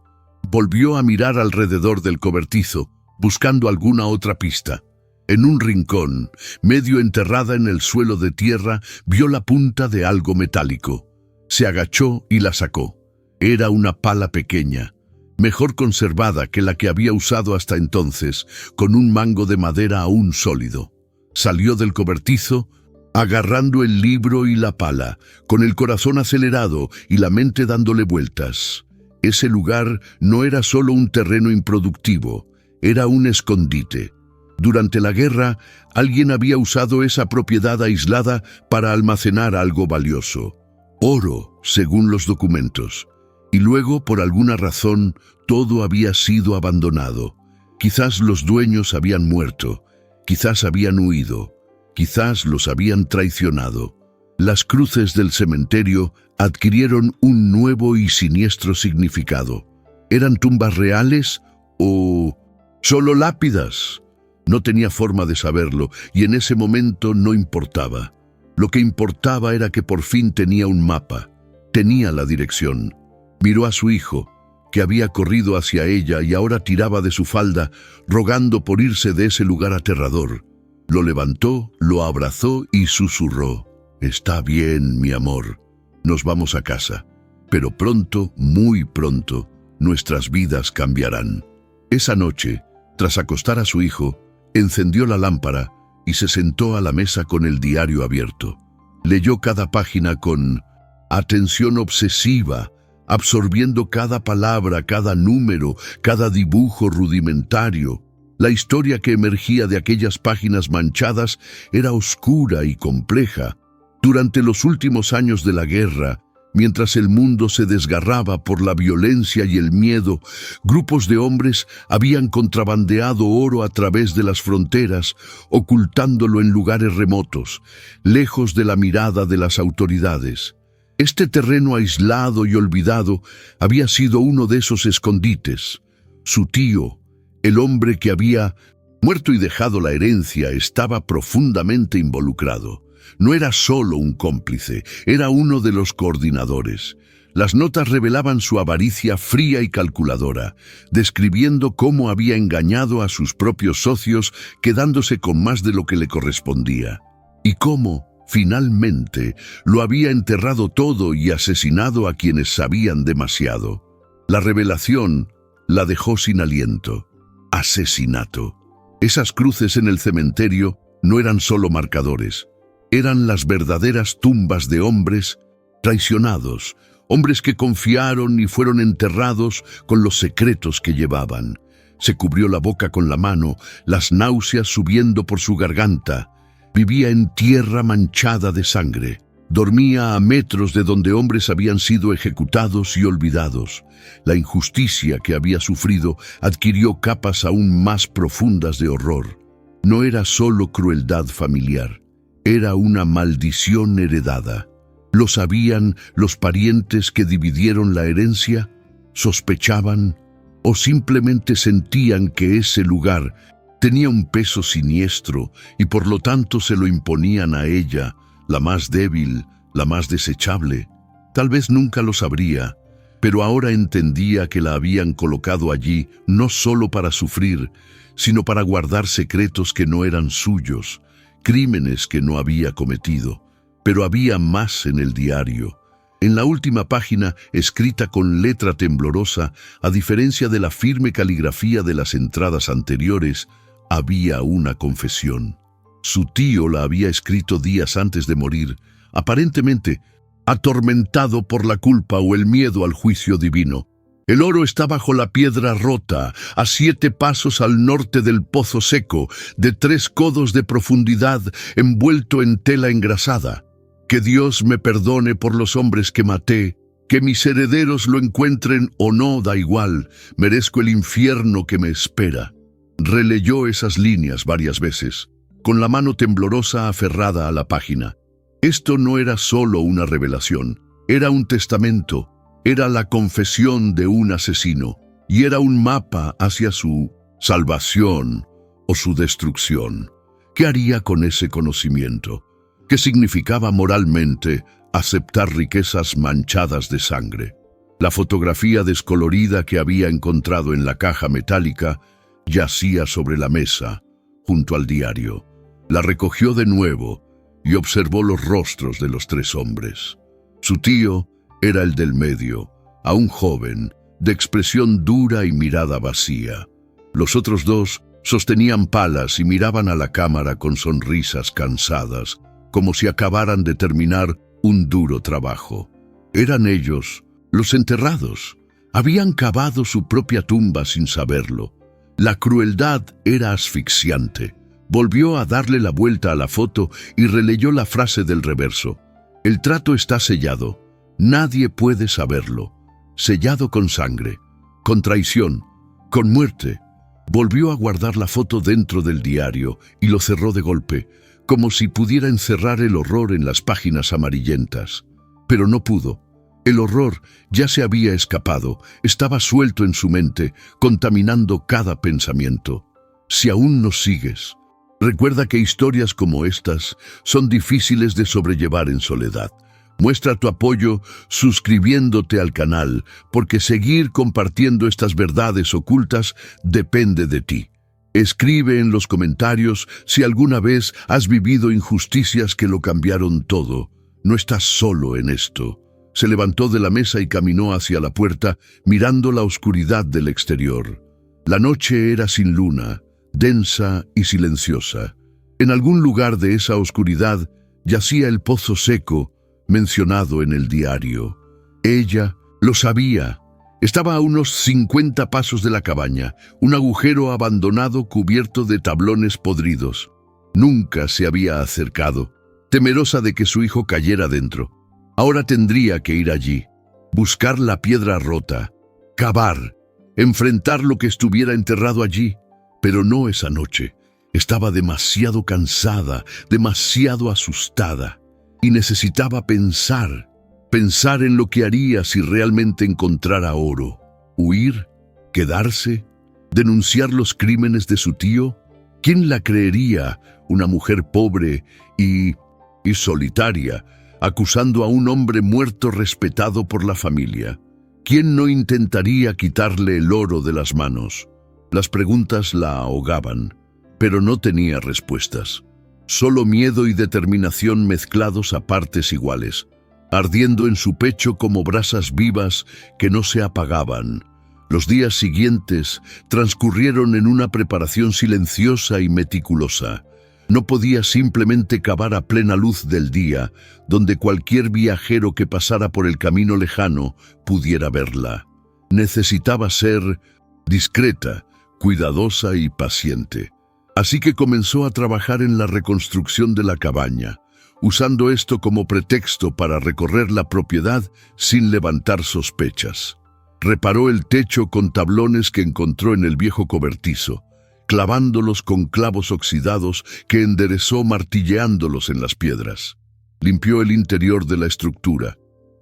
Speaker 1: Volvió a mirar alrededor del cobertizo, buscando alguna otra pista. En un rincón, medio enterrada en el suelo de tierra, vio la punta de algo metálico. Se agachó y la sacó. Era una pala pequeña, mejor conservada que la que había usado hasta entonces, con un mango de madera aún sólido. Salió del cobertizo, agarrando el libro y la pala, con el corazón acelerado y la mente dándole vueltas. Ese lugar no era solo un terreno improductivo, era un escondite. Durante la guerra, alguien había usado esa propiedad aislada para almacenar algo valioso. Oro, según los documentos. Y luego, por alguna razón, todo había sido abandonado. Quizás los dueños habían muerto, quizás habían huido, quizás los habían traicionado. Las cruces del cementerio adquirieron un nuevo y siniestro significado. ¿Eran tumbas reales o solo lápidas? No tenía forma de saberlo, y en ese momento no importaba. Lo que importaba era que por fin tenía un mapa, tenía la dirección. Miró a su hijo, que había corrido hacia ella y ahora tiraba de su falda, rogando por irse de ese lugar aterrador. Lo levantó, lo abrazó y susurró: «Está bien, mi amor. Nos vamos a casa. Pero pronto, muy pronto, nuestras vidas cambiarán». Esa noche, tras acostar a su hijo, encendió la lámpara y se sentó a la mesa con el diario abierto. Leyó cada página con atención obsesiva, absorbiendo cada palabra, cada número, cada dibujo rudimentario. La historia que emergía de aquellas páginas manchadas era oscura y compleja. Durante los últimos años de la guerra, mientras el mundo se desgarraba por la violencia y el miedo, grupos de hombres habían contrabandeado oro a través de las fronteras, ocultándolo en lugares remotos, lejos de la mirada de las autoridades. Este terreno aislado y olvidado había sido uno de esos escondites. Su tío, el hombre que había muerto y dejado la herencia, estaba profundamente involucrado. No era solo un cómplice, era uno de los coordinadores. Las notas revelaban su avaricia fría y calculadora, describiendo cómo había engañado a sus propios socios, quedándose con más de lo que le correspondía. Y cómo, finalmente, lo había enterrado todo y asesinado a quienes sabían demasiado. La revelación la dejó sin aliento. Asesinato. Esas cruces en el cementerio no eran solo marcadores. Eran las verdaderas tumbas de hombres traicionados, hombres que confiaron y fueron enterrados con los secretos que llevaban. Se cubrió la boca con la mano, las náuseas subiendo por su garganta. Vivía en tierra manchada de sangre. Dormía a metros de donde hombres habían sido ejecutados y olvidados. La injusticia que había sufrido adquirió capas aún más profundas de horror. No era solo crueldad familiar. Era una maldición heredada. ¿Lo sabían los parientes que dividieron la herencia? ¿Sospechaban? ¿O simplemente sentían que ese lugar Tenía un peso siniestro y por lo tanto se lo imponían a ella, la más débil, la más desechable. Tal vez nunca lo sabría, pero ahora entendía que la habían colocado allí no solo para sufrir, sino para guardar secretos que no eran suyos, crímenes que no había cometido. Pero había más en el diario. En la última página, escrita con letra temblorosa, a diferencia de la firme caligrafía de las entradas anteriores, había una confesión. Su tío la había escrito días antes de morir, aparentemente atormentado por la culpa o el miedo al juicio divino. El oro está bajo la piedra rota, a 7 pasos al norte del pozo seco, de 3 codos de profundidad, envuelto en tela engrasada. Que Dios me perdone por los hombres que maté, que mis herederos lo encuentren o no, da igual, merezco el infierno que me espera. Releyó esas líneas varias veces, con la mano temblorosa aferrada a la página. Esto no era solo una revelación, era un testamento, era la confesión de un asesino, y era un mapa hacia su salvación o su destrucción. ¿Qué haría con ese conocimiento? ¿Qué significaba moralmente aceptar riquezas manchadas de sangre? La fotografía descolorida que había encontrado en la caja metálica yacía sobre la mesa, junto al diario. La recogió de nuevo y observó los rostros de los 3 hombres. Su tío era el del medio, aún joven, de expresión dura y mirada vacía. Los otros 2 sostenían palas y miraban a la cámara con sonrisas cansadas, como si acabaran de terminar un duro trabajo. Eran ellos, los enterrados. Habían cavado su propia tumba sin saberlo. La crueldad era asfixiante. Volvió a darle la vuelta a la foto y releyó la frase del reverso. El trato está sellado. Nadie puede saberlo. Sellado con sangre, con traición, con muerte. Volvió a guardar la foto dentro del diario y lo cerró de golpe, como si pudiera encerrar el horror en las páginas amarillentas. Pero no pudo. El horror ya se había escapado, estaba suelto en su mente, contaminando cada pensamiento. Si aún nos sigues, recuerda que historias como estas son difíciles de sobrellevar en soledad. Muestra tu apoyo suscribiéndote al canal, porque seguir compartiendo estas verdades ocultas depende de ti. Escribe en los comentarios si alguna vez has vivido injusticias que lo cambiaron todo. No estás solo en esto. Se levantó de la mesa y caminó hacia la puerta, mirando la oscuridad del exterior. La noche era sin luna, densa y silenciosa. En algún lugar de esa oscuridad yacía el pozo seco, mencionado en el diario. Ella lo sabía. Estaba a unos 50 pasos de la cabaña, un agujero abandonado cubierto de tablones podridos. Nunca se había acercado, temerosa de que su hijo cayera dentro. Ahora tendría que ir allí, buscar la piedra rota, cavar, enfrentar lo que estuviera enterrado allí. Pero no esa noche. Estaba demasiado cansada, demasiado asustada, y necesitaba pensar en lo que haría si realmente encontrara oro. ¿Huir? ¿Quedarse? ¿Denunciar los crímenes de su tío? ¿Quién la creería, una mujer pobre y solitaria, acusando a un hombre muerto respetado por la familia? ¿Quién no intentaría quitarle el oro de las manos? Las preguntas la ahogaban, pero no tenía respuestas. Solo miedo y determinación mezclados a partes iguales, ardiendo en su pecho como brasas vivas que no se apagaban. Los días siguientes transcurrieron en una preparación silenciosa y meticulosa. No podía simplemente cavar a plena luz del día, donde cualquier viajero que pasara por el camino lejano pudiera verla. Necesitaba ser discreta, cuidadosa y paciente. Así que comenzó a trabajar en la reconstrucción de la cabaña, usando esto como pretexto para recorrer la propiedad sin levantar sospechas. Reparó el techo con tablones que encontró en el viejo cobertizo, clavándolos con clavos oxidados que enderezó martilleándolos en las piedras. Limpió el interior de la estructura,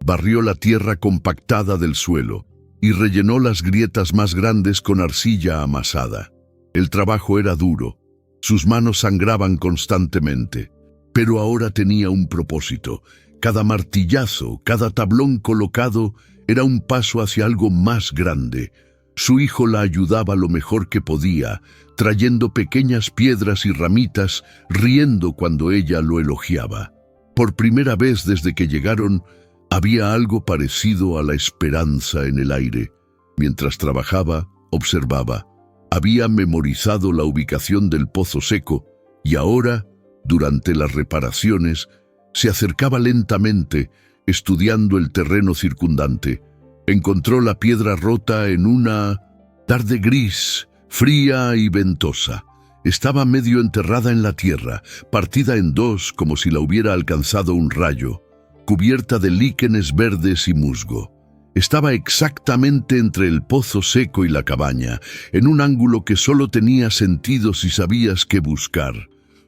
Speaker 1: barrió la tierra compactada del suelo y rellenó las grietas más grandes con arcilla amasada. El trabajo era duro, sus manos sangraban constantemente, pero ahora tenía un propósito. Cada martillazo, cada tablón colocado era un paso hacia algo más grande. Su hijo la ayudaba lo mejor que podía, trayendo pequeñas piedras y ramitas, riendo cuando ella lo elogiaba. Por primera vez desde que llegaron, había algo parecido a la esperanza en el aire. Mientras trabajaba, observaba. Había memorizado la ubicación del pozo seco y ahora, durante las reparaciones, se acercaba lentamente, estudiando el terreno circundante. Encontró la piedra rota en una tarde gris, fría y ventosa. Estaba medio enterrada en la tierra, partida en dos como si la hubiera alcanzado un rayo, cubierta de líquenes verdes y musgo. Estaba exactamente entre el pozo seco y la cabaña, en un ángulo que solo tenía sentido si sabías qué buscar.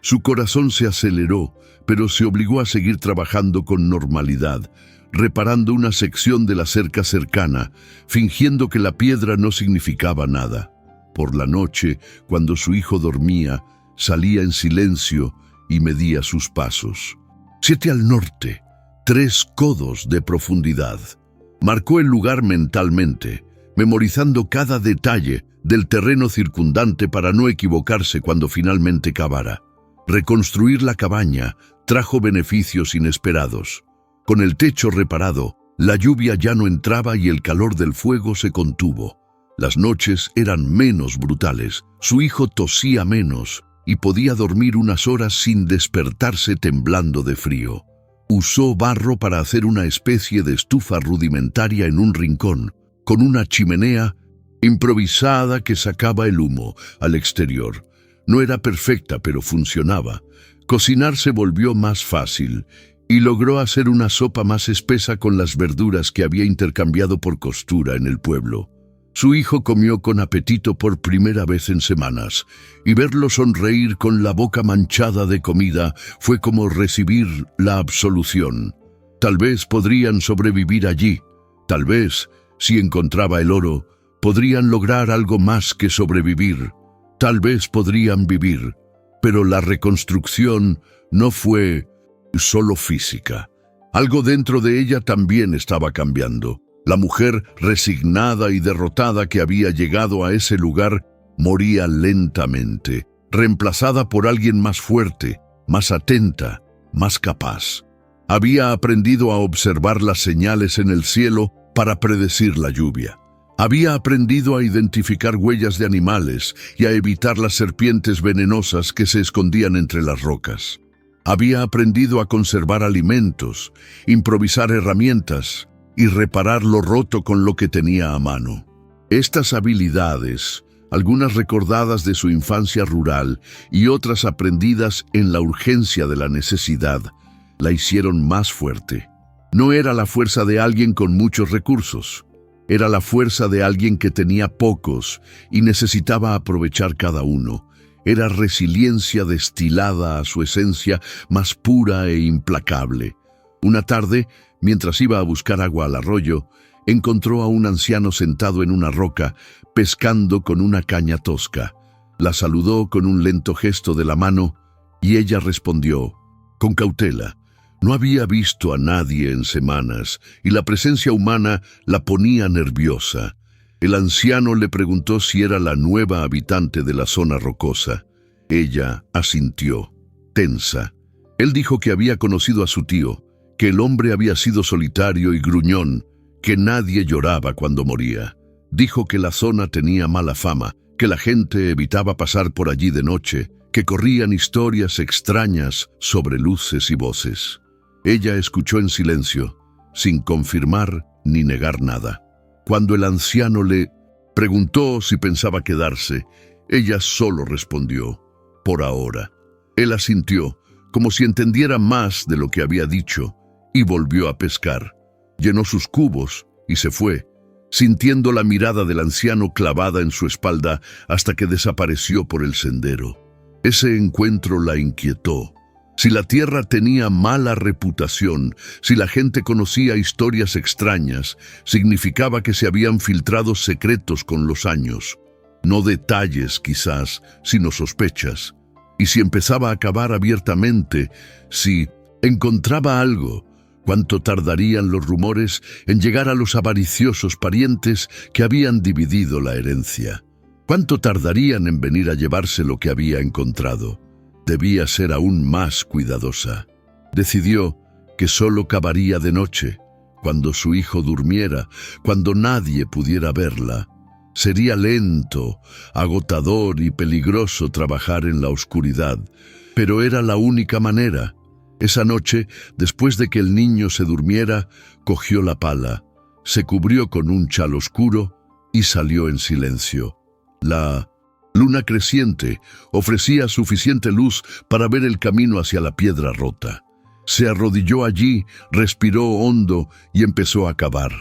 Speaker 1: Su corazón se aceleró, pero se obligó a seguir trabajando con normalidad, reparando una sección de la cerca cercana, fingiendo que la piedra no significaba nada. Por la noche, cuando su hijo dormía, salía en silencio y medía sus pasos. 7 al norte, 3 codos de profundidad. Marcó el lugar mentalmente, memorizando cada detalle del terreno circundante para no equivocarse cuando finalmente cavara. Reconstruir la cabaña trajo beneficios inesperados. Con el techo reparado, la lluvia ya no entraba y el calor del fuego se contuvo. Las noches eran menos brutales, su hijo tosía menos y podía dormir unas horas sin despertarse temblando de frío. Usó barro para hacer una especie de estufa rudimentaria en un rincón, con una chimenea improvisada que sacaba el humo al exterior. No era perfecta, pero funcionaba. Cocinar se volvió más fácil y logró hacer una sopa más espesa con las verduras que había intercambiado por costura en el pueblo. Su hijo comió con apetito por primera vez en semanas, y verlo sonreír con la boca manchada de comida fue como recibir la absolución. Tal vez podrían sobrevivir allí. Tal vez, si encontraba el oro, podrían lograr algo más que sobrevivir. Tal vez podrían vivir. Pero la reconstrucción no fue solo física. Algo dentro de ella también estaba cambiando. La mujer resignada y derrotada que había llegado a ese lugar moría lentamente, reemplazada por alguien más fuerte, más atenta, más capaz. Había aprendido a observar las señales en el cielo para predecir la lluvia. Había aprendido a identificar huellas de animales y a evitar las serpientes venenosas que se escondían entre las rocas. Había aprendido a conservar alimentos, improvisar herramientas y reparar lo roto con lo que tenía a mano. Estas habilidades, algunas recordadas de su infancia rural y otras aprendidas en la urgencia de la necesidad, la hicieron más fuerte. No era la fuerza de alguien con muchos recursos, era la fuerza de alguien que tenía pocos y necesitaba aprovechar cada uno. Era resiliencia destilada a su esencia más pura e implacable. Una tarde, mientras iba a buscar agua al arroyo, encontró a un anciano sentado en una roca, pescando con una caña tosca. La saludó con un lento gesto de la mano y ella respondió, con cautela. No había visto a nadie en semanas y la presencia humana la ponía nerviosa. El anciano le preguntó si era la nueva habitante de la zona rocosa. Ella asintió, tensa. Él dijo que había conocido a su tío, que el hombre había sido solitario y gruñón, que nadie lloraba cuando moría. Dijo que la zona tenía mala fama, que la gente evitaba pasar por allí de noche, que corrían historias extrañas sobre luces y voces. Ella escuchó en silencio, sin confirmar ni negar nada. Cuando el anciano le preguntó si pensaba quedarse, ella solo respondió, por ahora. Él asintió, como si entendiera más de lo que había dicho, y volvió a pescar. Llenó sus cubos y se fue, sintiendo la mirada del anciano clavada en su espalda hasta que desapareció por el sendero. Ese encuentro la inquietó. Si la tierra tenía mala reputación, si la gente conocía historias extrañas, significaba que se habían filtrado secretos con los años. No detalles, quizás, sino sospechas. Y si empezaba a cavar abiertamente, si encontraba algo, ¿cuánto tardarían los rumores en llegar a los avariciosos parientes que habían dividido la herencia? ¿Cuánto tardarían en venir a llevarse lo que había encontrado? Debía ser aún más cuidadosa. Decidió que solo cavaría de noche, cuando su hijo durmiera, cuando nadie pudiera verla. Sería lento, agotador y peligroso trabajar en la oscuridad, pero era la única manera. Esa noche, después de que el niño se durmiera, cogió la pala, se cubrió con un chal oscuro y salió en silencio. La luna creciente ofrecía suficiente luz para ver el camino hacia la piedra rota. Se arrodilló allí, respiró hondo y empezó a cavar.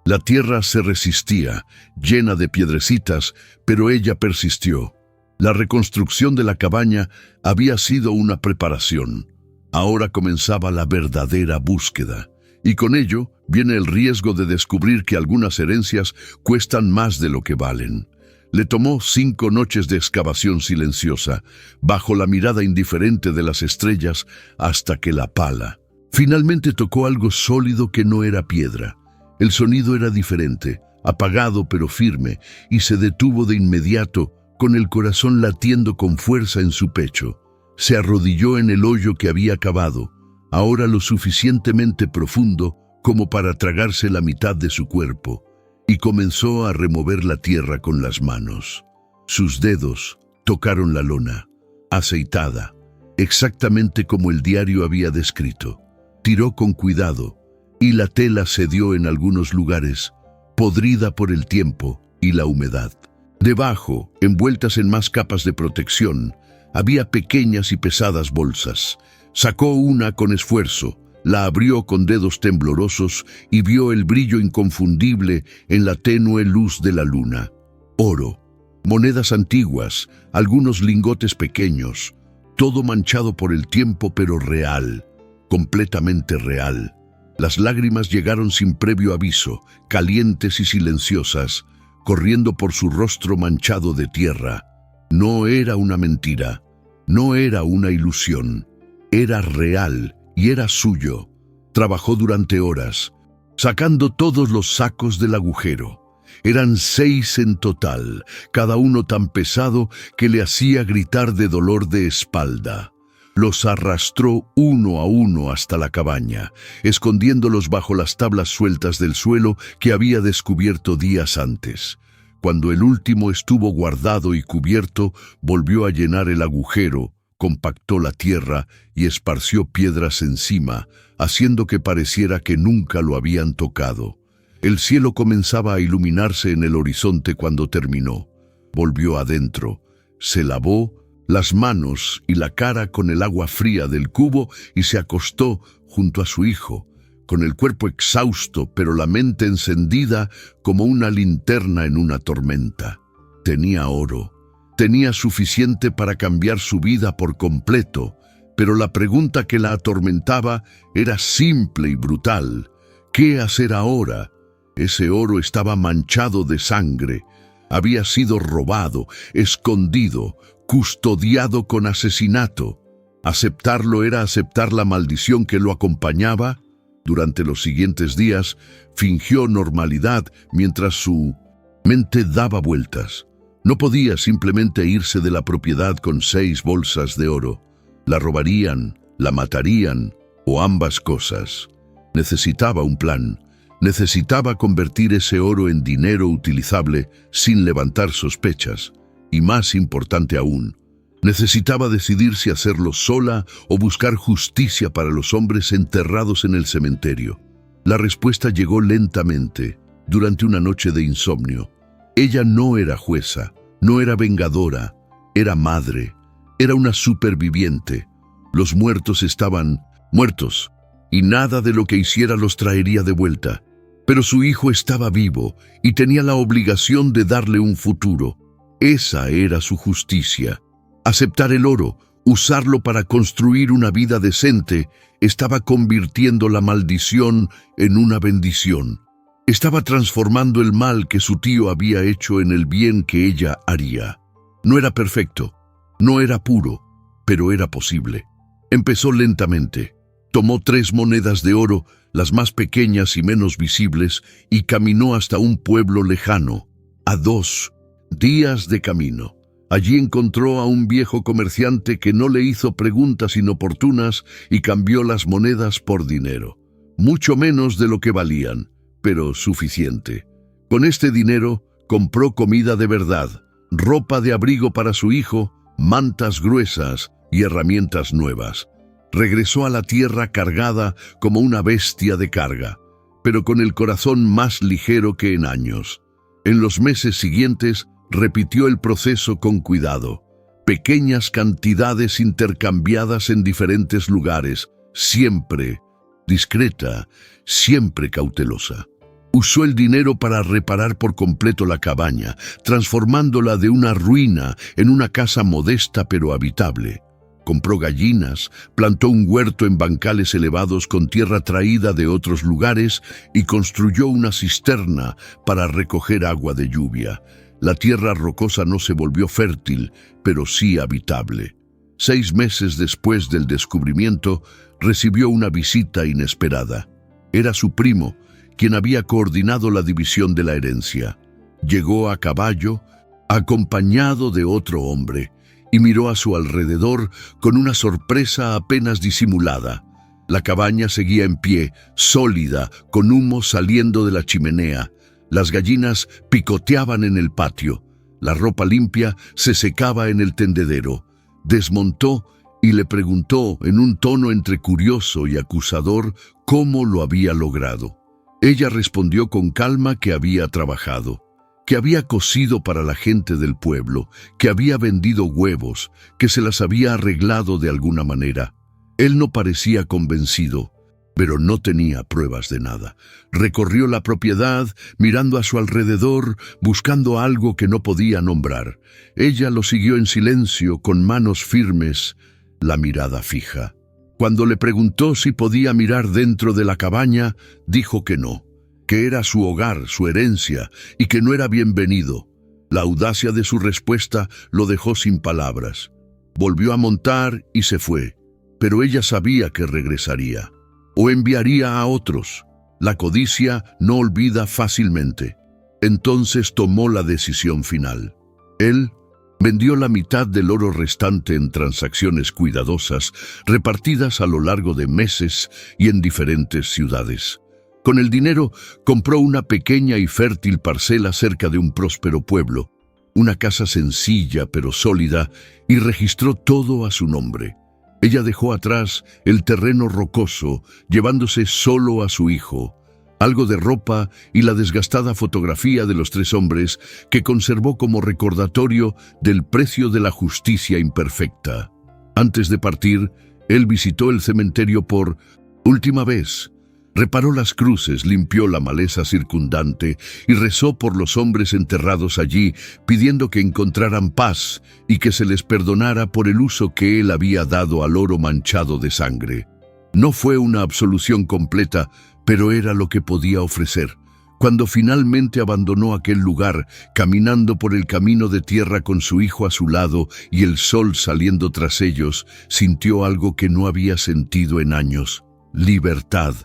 Speaker 1: La tierra se resistía, llena de piedrecitas, pero ella persistió. La reconstrucción de la cabaña había sido una preparación. Ahora comenzaba la verdadera búsqueda. Y con ello viene el riesgo de descubrir que algunas herencias cuestan más de lo que valen. Le tomó 5 noches de excavación silenciosa, bajo la mirada indiferente de las estrellas, hasta que la pala finalmente tocó algo sólido que no era piedra. El sonido era diferente, apagado pero firme, y se detuvo de inmediato, con el corazón latiendo con fuerza en su pecho. Se arrodilló en el hoyo que había cavado, ahora lo suficientemente profundo como para tragarse la mitad de su cuerpo, y comenzó a remover la tierra con las manos. Sus dedos tocaron la lona, aceitada, exactamente como el diario había descrito. Tiró con cuidado, y la tela cedió en algunos lugares, podrida por el tiempo y la humedad. Debajo, envueltas en más capas de protección, había pequeñas y pesadas bolsas. Sacó una con esfuerzo, la abrió con dedos temblorosos y vio el brillo inconfundible en la tenue luz de la luna. Oro, monedas antiguas, algunos lingotes pequeños, todo manchado por el tiempo pero real, completamente real. Las lágrimas llegaron sin previo aviso, calientes y silenciosas, corriendo por su rostro manchado de tierra. No era una mentira, no era una ilusión, era real y era suyo. Trabajó durante horas, sacando todos los sacos del agujero. Eran 6 en total, cada uno tan pesado que le hacía gritar de dolor de espalda. Los arrastró uno a uno hasta la cabaña, escondiéndolos bajo las tablas sueltas del suelo que había descubierto días antes. Cuando el último estuvo guardado y cubierto, volvió a llenar el agujero, compactó la tierra y esparció piedras encima, haciendo que pareciera que nunca lo habían tocado. El cielo comenzaba a iluminarse en el horizonte cuando terminó. Volvió adentro, se lavó las manos y la cara con el agua fría del cubo y se acostó junto a su hijo, con el cuerpo exhausto pero la mente encendida como una linterna en una tormenta. Tenía oro, tenía suficiente para cambiar su vida por completo, pero la pregunta que la atormentaba era simple y brutal. ¿Qué hacer ahora? Ese oro estaba manchado de sangre, había sido robado, escondido, custodiado con asesinato. Aceptarlo era aceptar la maldición que lo acompañaba. Durante los siguientes días, fingió normalidad mientras su mente daba vueltas. No podía simplemente irse de la propiedad con 6 bolsas de oro. La robarían, la matarían o ambas cosas. Necesitaba un plan. Necesitaba convertir ese oro en dinero utilizable sin levantar sospechas. Y más importante aún, necesitaba decidir si hacerlo sola o buscar justicia para los hombres enterrados en el cementerio. La respuesta llegó lentamente, durante una noche de insomnio. Ella no era jueza, no era vengadora, era madre, era una superviviente. Los muertos estaban muertos, y nada de lo que hiciera los traería de vuelta. Pero su hijo estaba vivo y tenía la obligación de darle un futuro. Esa era su justicia. Aceptar el oro, usarlo para construir una vida decente, estaba convirtiendo la maldición en una bendición. Estaba transformando el mal que su tío había hecho en el bien que ella haría. No era perfecto, no era puro, pero era posible. Empezó lentamente. Tomó 3 monedas de oro, las más pequeñas y menos visibles, y caminó hasta un pueblo lejano, a 2 días de camino. Allí encontró a un viejo comerciante que no le hizo preguntas inoportunas y cambió las monedas por dinero. Mucho menos de lo que valían, pero suficiente. Con este dinero compró comida de verdad, ropa de abrigo para su hijo, mantas gruesas y herramientas nuevas. Regresó a la tierra cargada como una bestia de carga, pero con el corazón más ligero que en años. En los meses siguientes repitió el proceso con cuidado. Pequeñas cantidades intercambiadas en diferentes lugares, siempre discreta, siempre cautelosa. Usó el dinero para reparar por completo la cabaña, transformándola de una ruina en una casa modesta pero habitable. Compró gallinas, plantó un huerto en bancales elevados con tierra traída de otros lugares y construyó una cisterna para recoger agua de lluvia. La tierra rocosa no se volvió fértil, pero sí habitable. 6 meses después del descubrimiento, recibió una visita inesperada. Era su primo, quien había coordinado la división de la herencia. Llegó a caballo, acompañado de otro hombre, y miró a su alrededor con una sorpresa apenas disimulada. La cabaña seguía en pie, sólida, con humo saliendo de la chimenea. Las gallinas picoteaban en el patio. La ropa limpia se secaba en el tendedero. Desmontó y le preguntó en un tono entre curioso y acusador cómo lo había logrado. Ella respondió con calma que había trabajado, que había cosido para la gente del pueblo, que había vendido huevos, que se las había arreglado de alguna manera. Él no parecía convencido, pero no tenía pruebas de nada. Recorrió la propiedad, mirando a su alrededor, buscando algo que no podía nombrar. Ella lo siguió en silencio, con manos firmes, la mirada fija. Cuando le preguntó si podía mirar dentro de la cabaña, dijo que no, que era su hogar, su herencia, y que no era bienvenido. La audacia de su respuesta lo dejó sin palabras. Volvió a montar y se fue, pero ella sabía que regresaría, o enviaría a otros. La codicia no olvida fácilmente. Entonces tomó la decisión final. Él vendió la mitad del oro restante en transacciones cuidadosas, repartidas a lo largo de meses y en diferentes ciudades. Con el dinero compró una pequeña y fértil parcela cerca de un próspero pueblo, una casa sencilla pero sólida, y registró todo a su nombre. Ella dejó atrás el terreno rocoso, llevándose solo a su hijo, algo de ropa y la desgastada fotografía de los 3 hombres que conservó como recordatorio del precio de la justicia imperfecta. Antes de partir, él visitó el cementerio por última vez. Reparó las cruces, limpió la maleza circundante y rezó por los hombres enterrados allí, pidiendo que encontraran paz y que se les perdonara por el uso que él había dado al oro manchado de sangre. No fue una absolución completa, pero era lo que podía ofrecer. Cuando finalmente abandonó aquel lugar, caminando por el camino de tierra con su hijo a su lado y el sol saliendo tras ellos, sintió algo que no había sentido en años: libertad.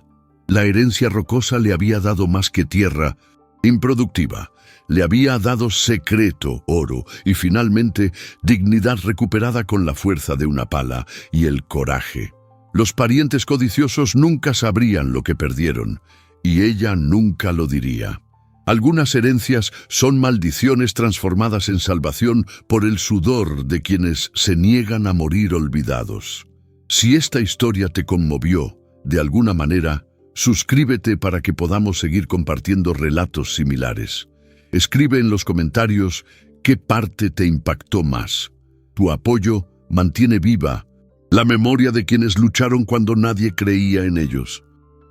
Speaker 1: La herencia rocosa le había dado más que tierra improductiva. Le había dado secreto, oro, y finalmente dignidad recuperada con la fuerza de una pala y el coraje. Los parientes codiciosos nunca sabrían lo que perdieron, y ella nunca lo diría. Algunas herencias son maldiciones transformadas en salvación por el sudor de quienes se niegan a morir olvidados. Si esta historia te conmovió, de alguna manera, suscríbete para que podamos seguir compartiendo relatos similares. Escribe en los comentarios qué parte te impactó más. Tu apoyo mantiene viva la memoria de quienes lucharon cuando nadie creía en ellos.